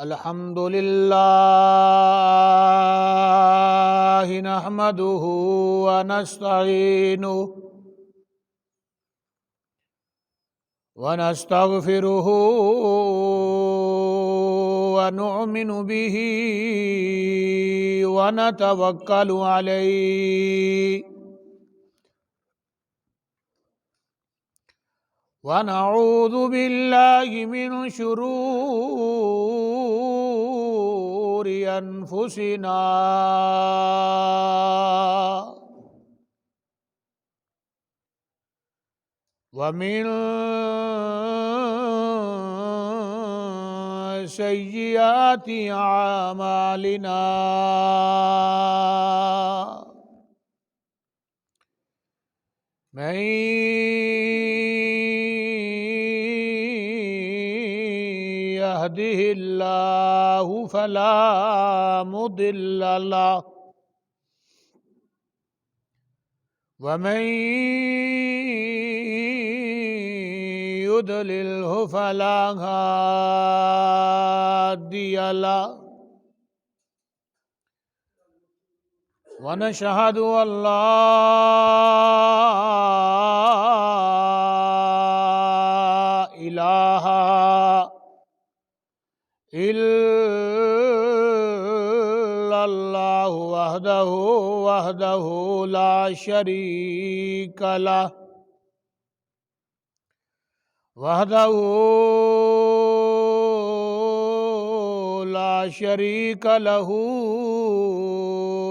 الحمد لله نحمده ونستعينه ونستغفره ونؤمن به ونتوكل عليه ونعوذ بالله من شرور أنفسنا ومن سيئات أعمالنا من يهده الله فلا مضل له ومن يضلله فلا هادي له ونشهد أن لا إله إلا الله وحده لا شريك له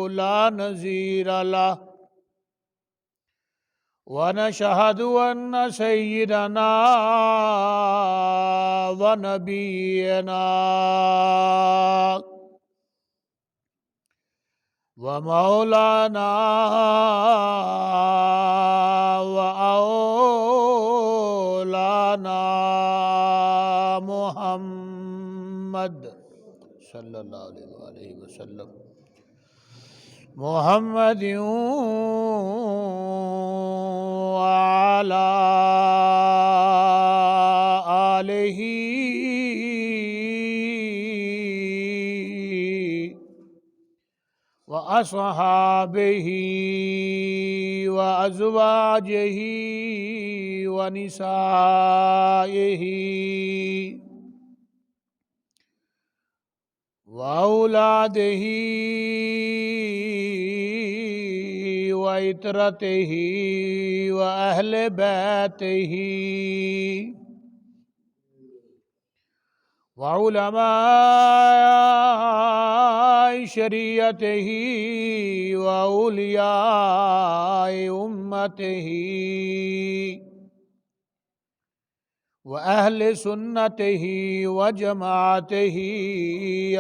لا نظير له ونشهد أن سيدنا ونبينا ومولانا وأولانا محمد صلی اللہ علیہ وسلم محمد وعلى آلہ وأصحابہ وأزواجہ ونسائہ وأولادہ وعترتہ وأہل بیتہ وعلماء شریعتہ وأولیاء امتہ وأہل سنتہ وجماعتہ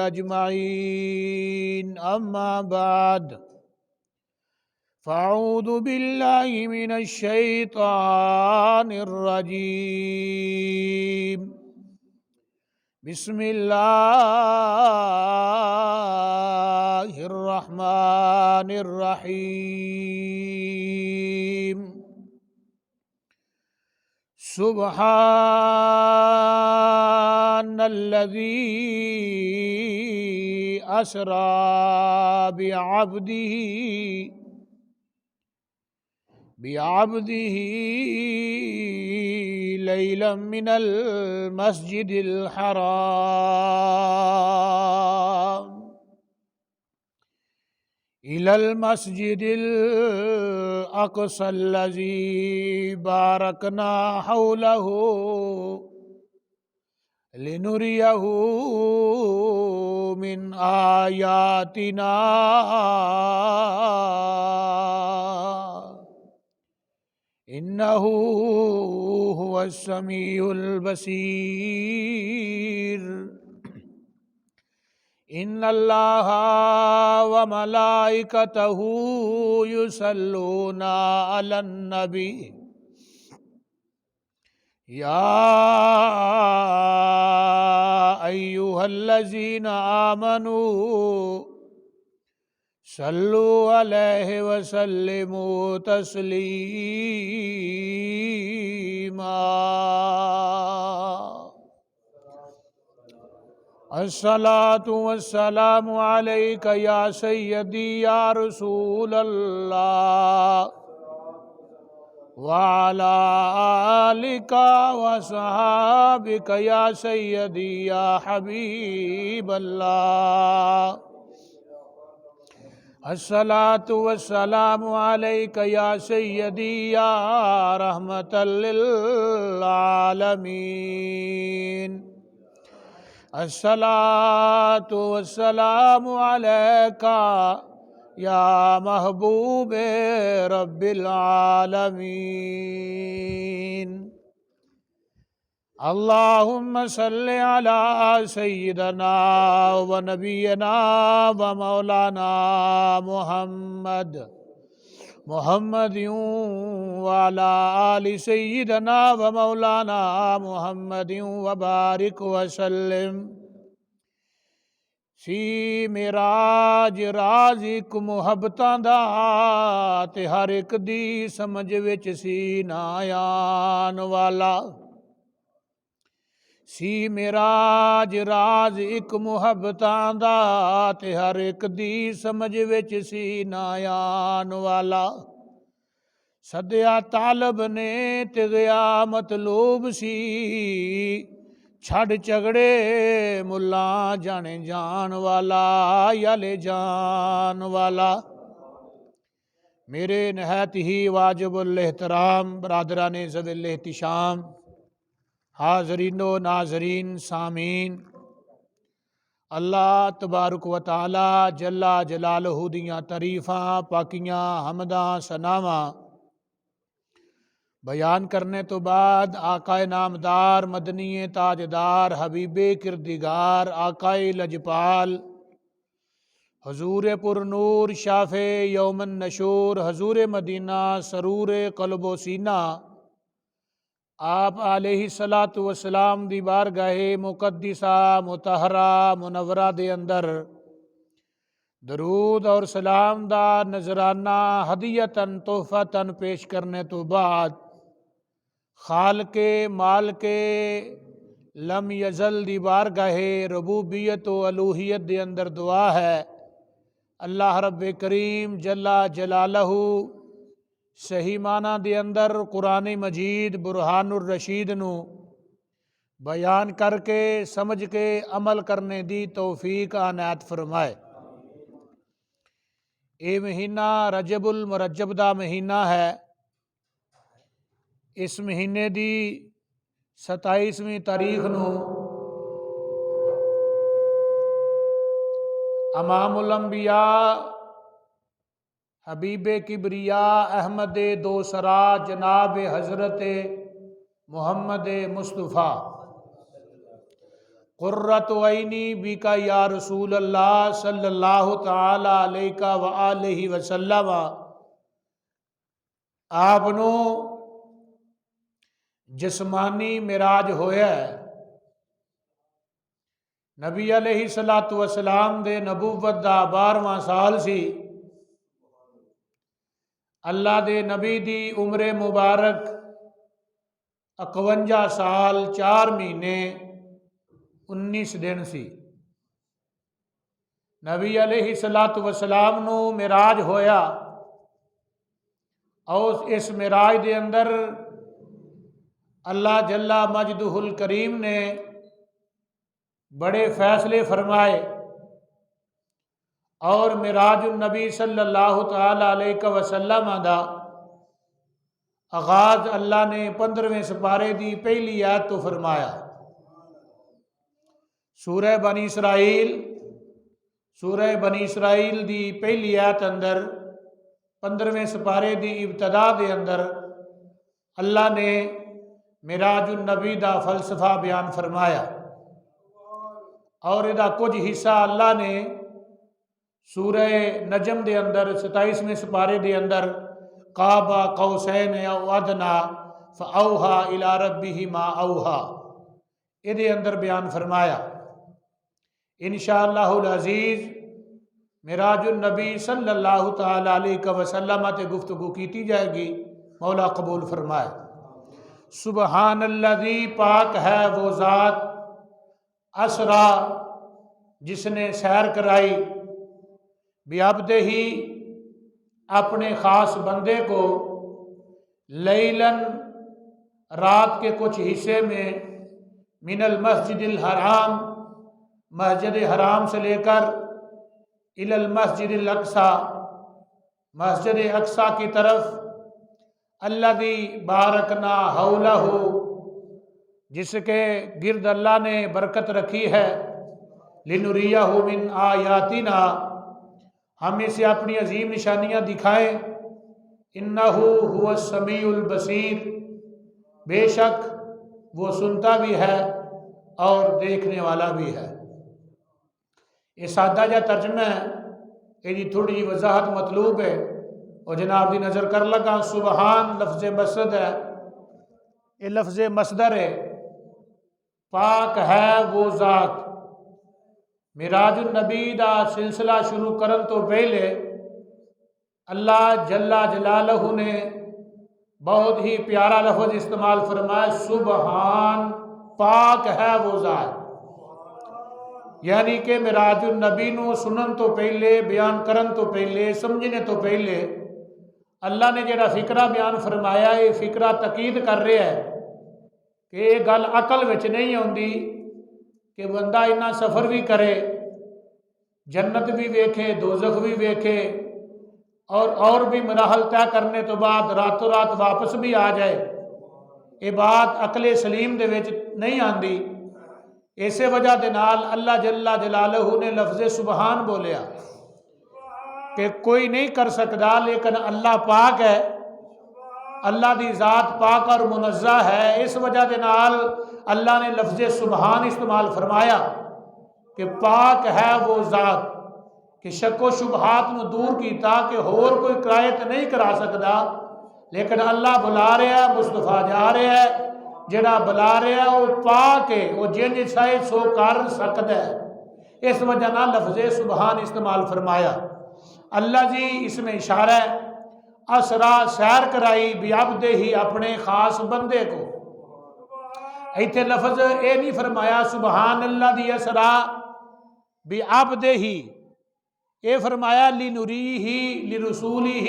اجمعین اما بعد فاعوذ باللہ من الشیطان الرجیم بسم اللہ الرحمن الرحیم سبحان الذی اسری بعبده لیلا من المسجد الحرام إلى المسجد الأقصى الذي باركنا حوله لنريه من آياتنا إنه هو السميع البصير إن الله وملائكته يصلون على النبي يا أيها الذين آمنوا صلوا عليه وسلموا تسليما الصلاۃ والسلام علیک یا سیدی یا رسول اللہ وعلی آلک وصحابک یا سیدی یا حبیب اللہ الصلاۃ والسلام علیک یا سیدی یا رحمۃ للعالمین الصلاۃ والسلام علیک یا محبوب رب العالمین اللہم صلی علی سیدنا و نبینا و مولانا محمد وعلی آل سیدنا و مولانا محمد وبارک وسلم سی معراج راز ایک محبتاں دا تے ہر ایک دی سمجھ وچ سی نہ آن والا سی معراج راز ایک محبتاں دا تے ہر ایک دی سمجھ وچ سی نہ آن والا سدیا طالب نے تے گیا مطلوب سی چھڑ جھگڑے ملاں جانے جان والا یا لے جان والا میرے نہایت ہی واجب الاحترام برادران ذوی الاحتشام حاضرین و ناظرین سامعین اللہ تبارک و تعالی جلا جلالہ دیاں تعریفاں پاکیاں حمداں ثناواں بیان کرنے تو بعد آقا نامدار مدنی تاجدار حبیب کردگار آقا لجپال حضور پر نور شافع یوم النشور حضور مدینہ سرور قلب و سینہ آپ علیہ الصلاۃ والسلام دی بارگاہ مقدسہ مطہرہ منورہ دے اندر درود اور سلام دا نذرانہ ہدیتاً تحفتاً پیش کرنے تو بعد خالق مالک لم یزل دی بارگاہ ربوبیت و الوہیت دے اندر دعا ہے اللہ رب کریم جلا جلالہ صحیح معنی دے اندر قرآن مجید برہان الرشید نو بیان کر کے سمجھ کے عمل کرنے دی توفیق عنایت فرمائے۔ اے مہینہ رجب المرجب دا مہینہ ہے۔ اس مہینے دی 27ویں تاریخ نو امام الانبیاء حبیب کبریاء احمد دوسرا جناب حضرت محمد مصطفیٰ قرۃ عینی بیکا یا رسول اللہ صلی اللہ تعالی علیہ وآلہ وسلم آپ نو جسمانی معراج ہویا ہے۔ نبی علیہ السلام دے نبوت دا 12واں سال سی۔ اللہ دے نبی دی عمر مبارک 51 سال 4 مہینے 19 دن سی۔ نبی علیہ السلام نو معراج ہویا اور اس معراج دے اندر اللہ جل مجدہ الکریم نے بڑے فیصلے فرمائے اور معراج النبی صلی اللہ تعالی علیہ وسلم دا آغاز اللہ نے 15ویں سپارے دی پہلی آیت تو فرمایا۔ سورہ بنی اسرائیل دی پہلی آیت اندر 15ویں سپارے دی ابتدا دے اندر اللہ نے معراج النبی دا فلسفہ بیان فرمایا اور ادا کچھ حصہ اللہ نے سورہ نجم دے اندر 27ویں سپارے دے اندر قاب قوسین او ادنی فاوحى الی ربہ ما اوحى دے اندر بیان فرمایا۔ انشاءاللہ العزیز معراج النبی صلی اللہ تعالی علیہ وسلم تے گفتگو کیتی جائے گی، مولا قبول فرمائے۔ سبحان الذی، پاک ہے وہ ذات، اسرا جس نے سیر کرائی بعبدہ ہی اپنے خاص بندے کو لیلاً رات کے کچھ حصے میں من المسجد الحرام مسجد حرام سے لے کر الی المسجد الاقصی مسجد اقصی کی طرف الذی بارکنا حولہ جس کے گرد اللہ نے برکت رکھی ہے لنریہ من آیاتنا ہم اسے اپنی عظیم نشانیاں دکھائیں انہ هو السمیع البصیر بے شک وہ سنتا بھی ہے اور دیکھنے والا بھی ہے۔ یہ سادہ جا ترجمہ ہے، یہ تھوڑی جی وضاحت مطلوب ہے، اور جناب دی نظر کر لگا سبحان لفظ مصدر ہے، یہ لفظ مصدر ہے، پاک ہے وہ ذات۔ معراج النبی دا سلسلہ شروع کرن تو پہلے اللہ جل جلالہ نے بہت ہی پیارا لفظ استعمال فرمایا، سبحان پاک ہے وہ ذات۔ یعنی کہ معراج النبی نو سنن تو پہلے، بیان کرن تو پہلے، سمجھنے تو پہلے اللہ نے جڑا فکرہ بیان فرمایا، یہ فکرہ تقید کر رہا ہے کہ یہ گل عقل وچ نہیں ہوندی کہ بندہ اتنا سفر بھی کرے، جنت بھی ویکھے، دوزخ بھی ویکھے، اور بھی مراحل طے کرنے تو بعد راتوں رات واپس بھی آ جائے۔ یہ بات عقل سلیم دے وچ نہیں آندی۔ اسی وجہ دے نال اللہ جل جلالہ نے لفظ سبحان بولیا کہ کوئی نہیں کر سکتا، لیکن اللہ پاک ہے، اللہ دی ذات پاک اور منزہ ہے۔ اس وجہ دے نال اللہ نے لفظ سبحان استعمال فرمایا کہ پاک ہے وہ ذات، کہ شک و شبہات نو دور کیتا کہ ہور کوئی قرائت نہیں کرا سکتا، لیکن اللہ بلا رہا ہے، مصطفیٰ جا رہا ہے، جڑا بلا رہا ہے وہ پاک ہے، وہ جن چاہے سو کر سکتا ہے۔ اس وجہ نہ لفظ سبحان استعمال فرمایا۔ اللہ جی اس میں اشارہ ہے، اسرا سیر کرائی بعبدہ ہی اپنے خاص بندے کو۔ ایتھے لفظ اے نہیں فرمایا سبحان اللہ دی اسرا بعبدہ ہی، اے فرمایا لنریہ لرسولہ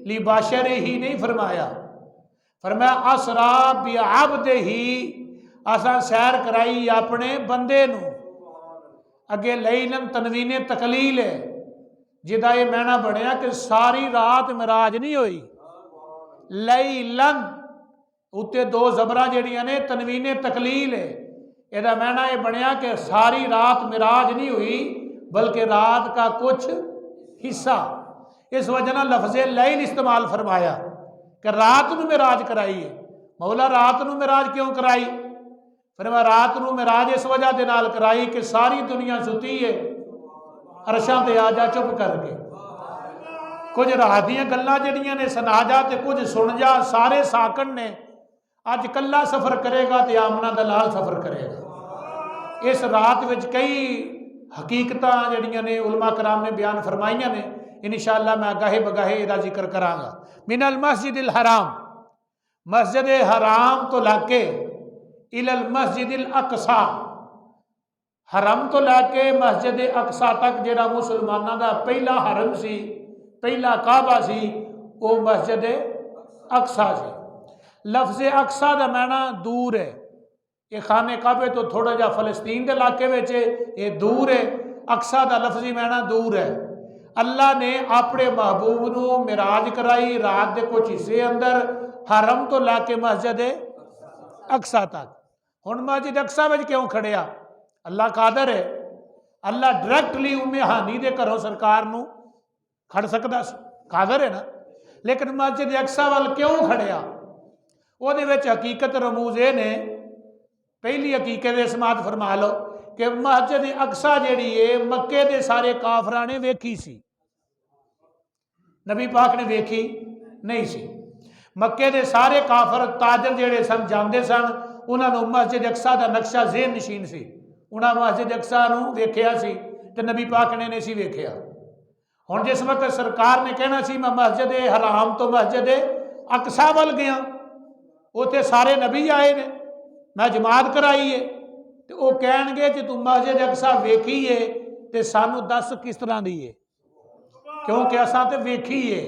لبشرہ نہیں فرمایا، فرمایا اسرا بعبدہ اساں سیر کرائی اپنے بندے نو۔ اگے لیلن تنوین تقلیل ہے، جدا یہ معنی بنیا کہ ساری رات معراج نہیں ہوئی، لیلن اتے دو زبرہ جڑیاں نے تنوین تقلیل ہے، یہ معنی یہ بنیا کہ ساری رات معراج نہیں ہوئی بلکہ رات کا کچھ حصہ۔ اس وجہ نہ لفظ لیل استعمال فرمایا کہ رات نو معراج کرائی ہے۔ مولا رات نو معراج کیوں کرائی؟ فرمایا رات نو معراج اس وجہ دے نال کرائی کہ ساری دنیا ستی ہے، عرشاں تے آ جا چپ کر کے، کچھ رات دیاں گلاں جڑیاں نے سنا جا تے کچھ سن جا، سارے ساکن نے اج کلا سفر کرے گا تے آمنہ دلال سفر کرے گا۔ اس رات وچ کئی حقیقتاں جڑیاں نے علماء کرام نے بیان فرمائیاں نے، انشاءاللہ میں گاہے بگاہے دا ذکر کراں گا۔ من المسجد الحرام مسجد حرام تو لے کے الی المسجد الاقصی حرم تو لے کے مسجد اقصی تک جڑا مسلمانوں دا پہلا حرم سی، پہلا کعبہ سی، وہ مسجد اقصی سی۔ لفظ اقصی دا معنی دور ہے، یہ خانہ کعبے تو تھوڑا جا فلسطین دے علاقے وچ یہ دور ہے، اقصی دا لفظی معنی دور ہے۔ اللہ نے اپنے محبوب نو معراج کرائی رات دے کچھ حصے اندر، حرم تو لے کے مسجد اقصی تک۔ ہن مسجد اقصی وچ کیوں کھڑیا؟ اللہ قادر ہے، اللہ ڈائریکٹلی ہانی دے گھروں سرکار نو کھڑ سکدا سی، قادر ہے نا، لیکن مسجد اقصی وال کیوں کھڑیا؟ وہ دے وچ حقیقت رموز یہ نے، پہلی حقیقت سماعت فرما لو کہ مسجد اقصی جیڑی ہے مکے دے سارے کافراں نے ویکھی سی، نبی پاک نے ویکھی نہیں سی۔ مکے دے سارے کافر تاجر جیڑے سن جاندے سن، انہاں نو مسجد اقصی دا نقشہ ذہن نشین سی، انہاں مسجد اقصی نو ویکھیا سی تے نبی پاک نے نہیں سی ویکھیا۔ ہن جس وقت سرکار نے کہنا سی میں مسجد حرام تو مسجد اقصی ول گیا، اوتھے سارے نبی آئے نے، میں جماعت کرائی ہے، تو وہ کہن گے کہ تم مسجد اقصی ویکھی ہے ਤੇ ਸਾਨੂੰ ਦੱਸ ਕਿਸ ਤਰ੍ਹਾਂ ਦੀ ਹੈ, ਕਿਉਂਕਿ ਅਸਾਂ ਤੇ ਵੇਖੀ ਹੈ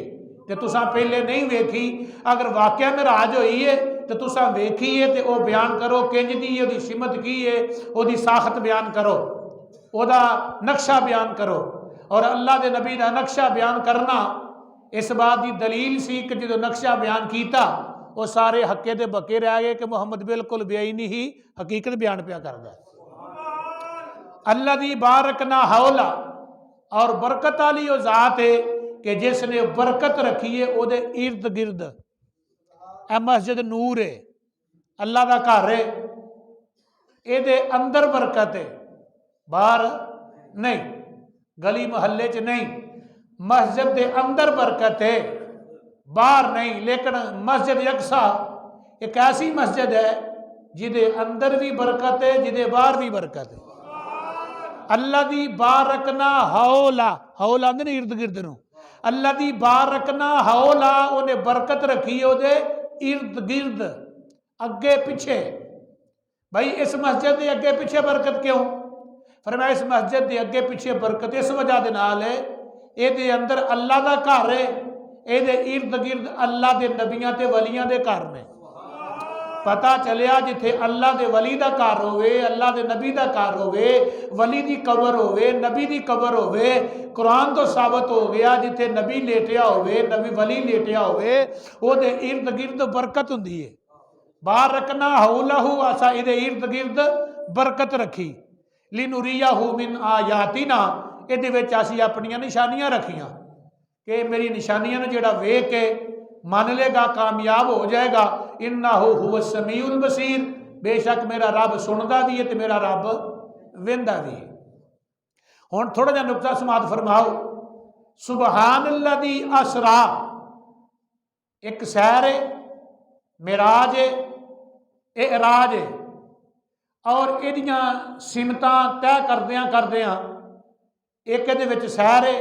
ਤੇ ਤੁਸਾਂ ਪਹਿਲੇ ਨਹੀਂ ਵੇਖੀ। ਅਗਰ ਵਾਕਿਆ ਮਿਰਾਜ ਹੋਈ ਹੈ ਤੇ ਤੁਸਾਂ ਵੇਖੀ ਹੈ ਤੇ ਉਹ ਬਿਆਨ ਕਰੋ ਕਿੰਜ ਦੀ ਹੈ, ਉਹਦੀ ਸਿਮਤ ਕੀ ਹੈ, ਉਹਦੀ ਸਾਖਤ ਬਿਆਨ ਕਰੋ, ਉਹਦਾ ਨਕਸ਼ਾ ਬਿਆਨ ਕਰੋ। اور اللہ دے نبی دا نقشہ بیان کرنا اس بات دی دلیل سی کہ جدو نقشہ بیان کیتا وہ سارے حقے دے بکے رہ گئے کہ محمد بالکل بیائی ہی حقیقت بیان پیا کردا ہے۔ اللہ دی بارکنا حولا، اور برکت والی وہ ذات ہے کہ جس نے برکت رکھی ہے او دے ارد گرد۔ اے مسجد نور ہے، اللہ دا گھر ہے، اے دے اندر برکت ہے، باہر نہیں، گلی محلے چ نہیں، مسجد دے اندر برکت ہے، باہر نہیں۔ لیکن مسجد یکساں ایک ایسی مسجد ہے جدے اندر بھی برکت ہے، جدے باہر بھی برکت ہے۔ اللہ دی بارکنا حولا، حولا اندر ارد گرد نو، اللہ دی بارکنا حولا، انہیں برکت رکھی ہے دے ارد گرد، اگے پیچھے۔ بھائی اس مسجد دے اگے پیچھے برکت کیوں؟ فرمایا اس مسجد دے اگے پیچھے برکت اس وجہ دے نال ہے اے دے اندر اللہ دا گھر ہے، اے دے ارد گرد اللہ دے نبیاں تے ولیاں دے گھر نے۔ پتہ چلیا جتھے اللہ دے ولی دا گھر ہوئے، اللہ دے نبی دا گھر ہوئے، ولی دی قبر ہوئے، نبی دی قبر ہوئے، قرآن تو ثابت ہو گیا جتھے نبی لیٹیا ہوئے، نبی ولی لیٹیا ہوئے، او دے ارد گرد برکت ہوندی ہے۔ بارکنا حولہ، اسا اے دے ارد گرد برکت رکھی۔ لِنُرِيَّهُ مِنْ آیاتنا، اے دے وچ اسی اپنیاں نشانیاں رکھیاں کہ میری نشانیاں نو جڑا ویکھ کے مان لے گا کامیاب ہو جائے گا۔ اِنَّهُ هُوَ السَّمِيعُ الْبَصِيرُ، بے شک میرا رب سندا بھی ہے تے میرا رب ویندا بھی ہے۔ ہن تھوڑا جہا نقطہ سماعت فرماؤ۔ سبحان الذی اسرا، ایک سیر ہے، معراج ہے، اعراج ہے، اور ایدیاں سمتاں طے کردیاں ایک دے وچ سیر ہے،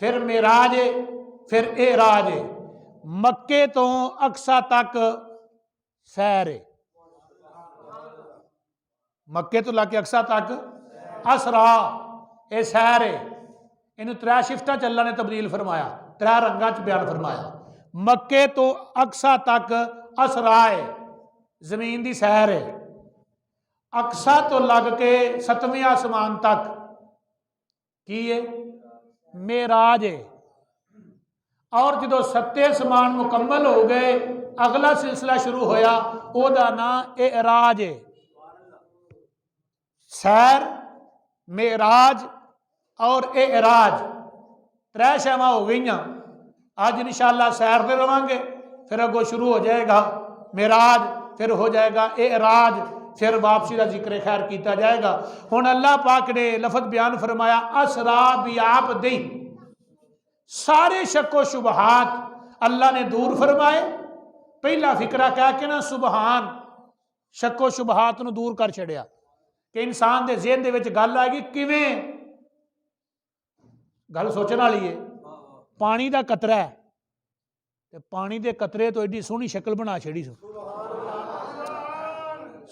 پھر معراج ہے، پھر اعراج ہے۔ مکے تو اقصا تک سیر ہے، مکے تو لے کے اقصا تک اسرا اے سیر ہے۔ انہوں 3 شفٹاں چ اللہ نے تبدیل فرمایا، 3 رنگاں چ بیان فرمایا۔ مکے تو اقصا تک اسرا ہے، زمین دی سیر ہے۔ اقصا تو لگ کے 7ویں آسمان تک کی ہے؟ معراج ہے۔ اور جدو 7 آسمان مکمل ہو گئے اگلا سلسلہ شروع ہویا، او دا نام اعراج ہے۔ سیر، معراج اور اعراج 3 شیواں ہو گئیاں۔ آج انشاءاللہ سیر دے رواں گے، پھر اگو شروع ہو جائے گا معراج، پھر ہو جائے گا اعراج، پھر واپسی کا ذکر خیر کیتا جائے گا۔ ہن اللہ پاک نے لفظ بیان فرمایا اسرا بعبدہ، سارے شک و شبہات اللہ نے دور فرمائے۔ پہلا فکرہ کہہ کے نا سبحان، شک و شبہات نو دور کر چھڑیا کہ انسان دے ذہن دے وچ گل آئے گی کیویں؟ گل سوچن والی ہے۔ پانی دا قطرہ ہے تے پانی دے قطرے تو ایڈی سونی شکل بنا چھڑی سو۔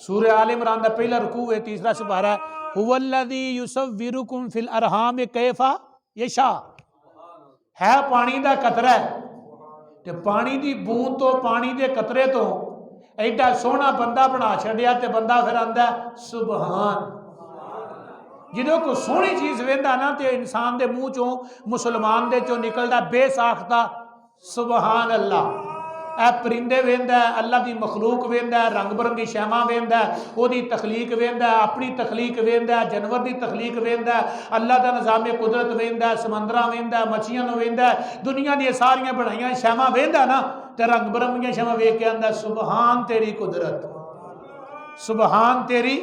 سورہ آل عمران دا پہلا رکوع ہے، 3 سپارہ ہے، هو الذی یصورکم فی الارحام کیف یشاء، ہے پانی دا قطرہ ہے تے پانی دی بوند تو پانی دے قطرے تو ایڈا سونا بندہ بنا چھڑیا تے بندہ پھر آندا ہے سبحان۔ جدوں کو سونی چیز ویندا نا تے انسان دے منہ چوں، مسلمان دے چوں نکلدا بے ساختہ سبحان اللہ۔ اے پرندے ویندا ہے، اللہ دی مخلوق ویندا ہے، رنگ برنگی شیواں ویندا ہے، او دی تخلیق ویندا ہے، اپنی تخلیق ویندا ہے، جانور دی تخلیق ویندا ہے، اللہ دا نظام قدرت ویندا ہے، سمندراں ویندا ہے، مچھیاں نو ویندا ہے، دنیا دی ساریاں بنائیاں شیواں ویندا نا تے رنگ برنگیاں شیواں ویکھ کے آندا سبحان تیری قدرت، سبحان تیری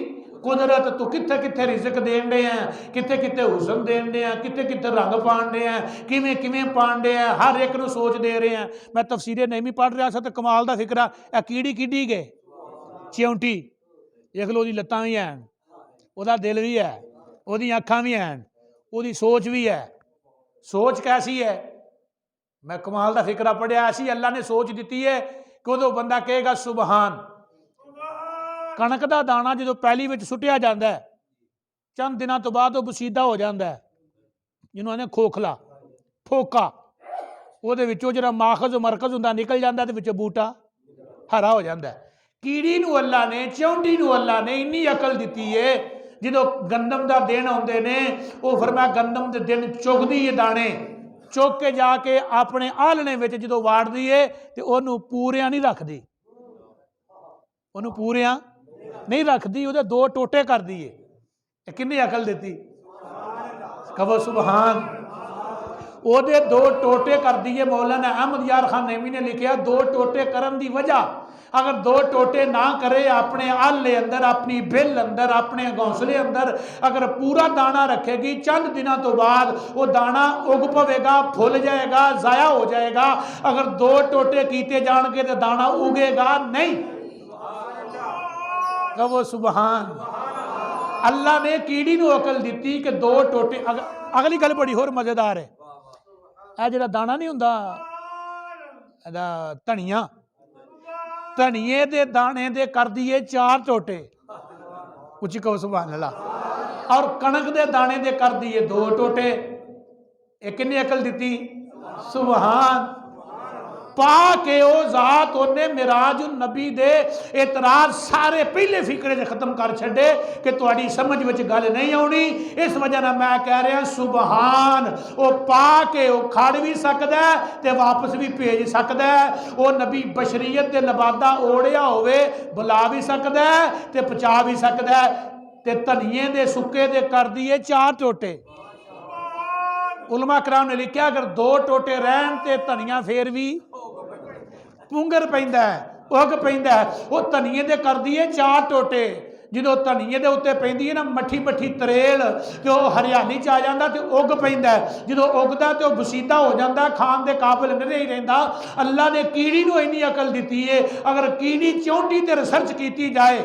قدرت، تو کتھے کتھے رزق دین دے ہیں، کتھے کتھے حسن دین دے ہیں، کتھے کتھے رنگ پان دے ہیں، کیویں کیویں پان دے ہیں، ہر ایک نو سوچ دے رہے ہیں۔ میں تفسیر نعیمی پڑھ رہا سا تے کمال دا فکرہ، اے کیڑی کڈی گئے چیونٹی، دیکھ لو دی لتاں بھی ہیں، او دا دل بھی ہے، او دی اکھاں بھی ہیں، او دی سوچ بھی ہے۔ سوچ کیسی ہے؟ میں کمال دا فکرہ پڑھیا، ایسی اللہ نے سوچ دیتی ہے کہ ادو بندہ کہے گا سبحان۔ کنک دا دانا جدو پہلی وچ سٹیا جاندا ہے چند دنوں تو بعد وہ بسیدہ ہو جاتا ہے، جنہوں آنے کھوکھلا پھوکا، وہ جڑا ماخذ و مرکز ہوں نکل جاتا ہے، تو بوٹا ہرا ہو جاتا ہے۔ کیڑی نو اللہ نے، چونٹی نو اللہ نے اینی عقل دیتی ہے، جدو گندم دا دن آتے نے وہ فرمایا گندم دے دن چگ دی دانے، چک کے جا کے اپنے آلنے میں جدو واڑ دیے تو انہوں پوریاں نہیں رکھ دی، انہوں پوریاں نہیں رکھ دی، وہ دو ٹوٹے کر دیے۔ کنی عقل دیتی؟ کہو سبحان۔ وہ دو ٹوٹے کر دیے۔ مولانا احمد یار خان نعیمی نے لکھیا دو ٹوٹے کرن دی وجہ، اگر دو ٹوٹے نہ کرے اپنے آلے اندر، اپنی بل اندر، اپنے گھونسلے اندر اگر پورا دانا رکھے گی، چند دنوں تو بعد وہ دانا اگ پوے گا، پھول جائے گا، ضائع ہو جائے گا۔ اگر دو ٹوٹے کیتے جان کے تو دانا اگے گا نہیں۔ کہو سبحان۔ اللہ نے کیڑی نو عقل دیتی کہ دو ٹوٹے۔ اگلی گل بڑی اور مزیدار ہے، اے جڑا دانا نہیں ہوندا دھنیا، دھنیے دے دانے دے کر دیے 4 ٹوٹے، اچھی کہو سبحان اللہ، اور کنک دے دانے دے کر دیے 2 ٹوٹے۔ ایک نے عقل دیتی؟ سبحان۔ پاک او ذات انہیں معراج النبی دے اعتراض سارے پہلے فکرے سے ختم کر چھڑے کہ تہاڈی سمجھ وچ گل نہیں آنی، اس وجہ نہ میں کہہ رہا سبحان۔ او پاک ہے، او کھڑ بھی سکدا ہے تے واپس بھی بھیج سکدا ہے۔ او نبی بشریت دے لبادہ اوڑیا ہوئے بلا بھی سکدا ہے تے پچا بھی سکدا ہے۔ تے دھنیے دے سکے دے کر دیے 4 ٹوٹے۔ علماء کرام نے لکھیا اگر 2 ٹوٹے رہن تے دھنیا پھر بھی پونگر پیندا ہے، اگ پیندا ہے۔ وہ دھنیے دے کر دیے 4 ٹوٹے۔ جدو دھنیے دے اوتے پیندی ہے نا مٹھی مٹھی تریل تے او ہریالی چ آ جاندا تے اگ پیندا ہے۔ جدو اگدا تے او بسیدہ ہو جاندا ہے، کھان دے قابل نہیں رہندا۔ اللہ نے کیڑی نو اینی عقل دیتی ہے، اگر کیڑی چونٹی تے ریسرچ کیتی جائے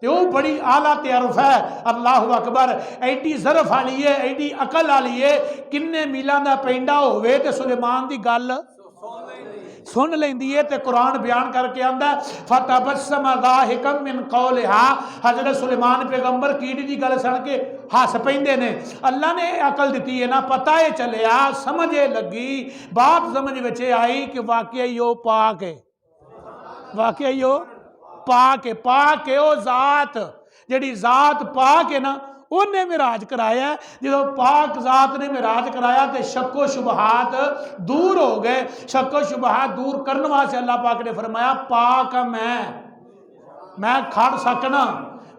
تو وہ بڑی اعلیٰ تعارف ہے۔ اللہ اکبر۔ ایڈی ظرف والی ہے، ایڈی عقل والی ہے، کنے میلاں دا پینڈا ہوئے تے سلیمان دی گل سن لیندی ہے۔ تے قرآن بیان کر کے آندا ہے فتبسم ضاحکا من قولها، حضرت سلیمان پیغمبر کیڑی دی گل سن کے ہس پیندے نے۔ اللہ نے عقل دیتی ہے نا، پتہ ہے چلیا، سمجھے لگی، بات سمجھ وچ آئی کہ واقعی وہ پاک ہے، واقعی وہ پاک ہے۔ پاک ہے وہ ذات، جڑی ذات پاک ہے نا انہیں معراج کرایا ہے۔ جدو پاک ذات نے معراج کرایا تے شک و شبہات دور ہو گئے۔ شک و شبہات دور کرنے واسطے اللہ پاک نے فرمایا پاک میں کھڑ سکنا،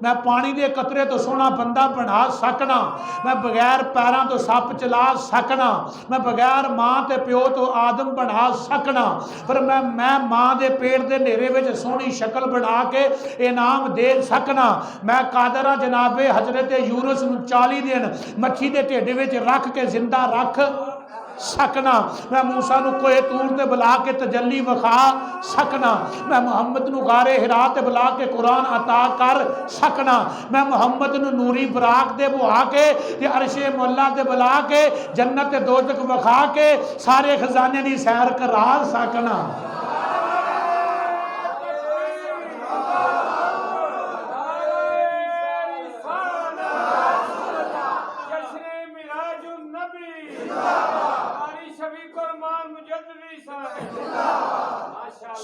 میں پانی دے قطرے تو سونا بندہ بنا سکنا، میں بغیر پیراں تو سپ چلا سکنا، میں بغیر ماں تے پیو تو آدم بنا سکنا، پر میں ماں دے پیٹ دے نیرے وچ سونی شکل بنا کے انعام دے سکنا، میں قادر ہاں جناب حضرت یونس نو 40 دن مچھی دے ٹھڈ وچ رکھ کے زندہ رکھ سکنا، میں موسیٰ نو کوہ طور تے بلا کے تجلی وکھا سکنا، میں محمد نو غار حرا تے بلا کے قرآن عطا کر سکنا، میں محمد نو نوری براق دے بہا کے تے عرش مولا تے بلا کے جنت دوزخ وکھا کے سارے خزانے دی سیر کرا سکنا۔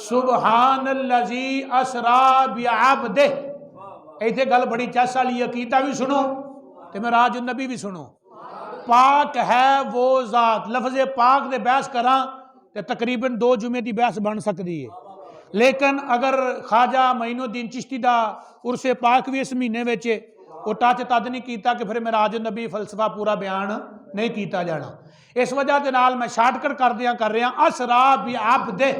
سبحان اللذی اسرا بعبدہ۔ ایتھے گل بڑی چس والی، عقیدہ بھی سنو تے معراج النبی بھی سنو۔ پاک ہے وہ ذات، لفظ پاک دے بحث کراں تے تقریباً 2 جمعے دی بحث بن سکتی ہے، لیکن اگر خواجہ معین الدین چشتی دا عرس پاک بھی اس مہینے وچ وہ ٹچ تد نہیں کیتا کہ پھر معراج النبی فلسفہ پورا بیان نہیں کیتا جانا۔ اس وجہ دے نال میں شارٹ کٹ کر رہا اسرا بعبدہ،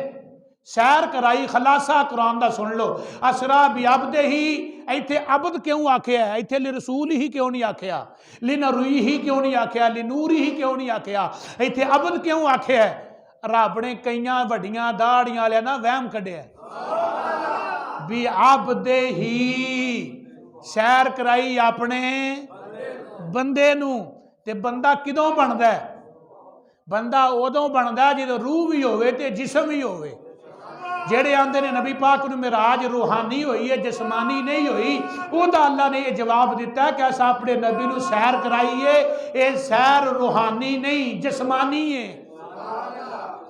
سیر کرائی، خلاصہ قرآن دا سن لو۔ اسرا بعبدہ ہی، ایتھے عبد کیوں آکھیا ہے؟ ایتھے لرسول ہی کیوں نہیں آکھیا؟ لنروی ہی کیوں نہیں آکھیا؟ لنوری ہی کیوں نہیں آکھیا؟ ایتھے عبد کیوں آکھیا ہے؟ رب نے کئیاں وڈیاں داڑیاں والے نا وہم کڈیا ہے۔ بعبدہ ہی، سیر کرائی اپنے بندے نو۔ تے بندہ کدوں بندا ہے؟ بندہ ادوں بندا ہے جدوں روح بھی ہوئے تے جسم بھی ہوئے۔ جڑے آندے نے نبی پاک نو معراج روحانی ہوئی ہے جسمانی نہیں ہوئی، او دا اللہ نے یہ جواب دیتا ہے کہ ایسا اپنے نبی نو سیر کرائیے، اے سیر روحانی نہیں جسمانی ہے۔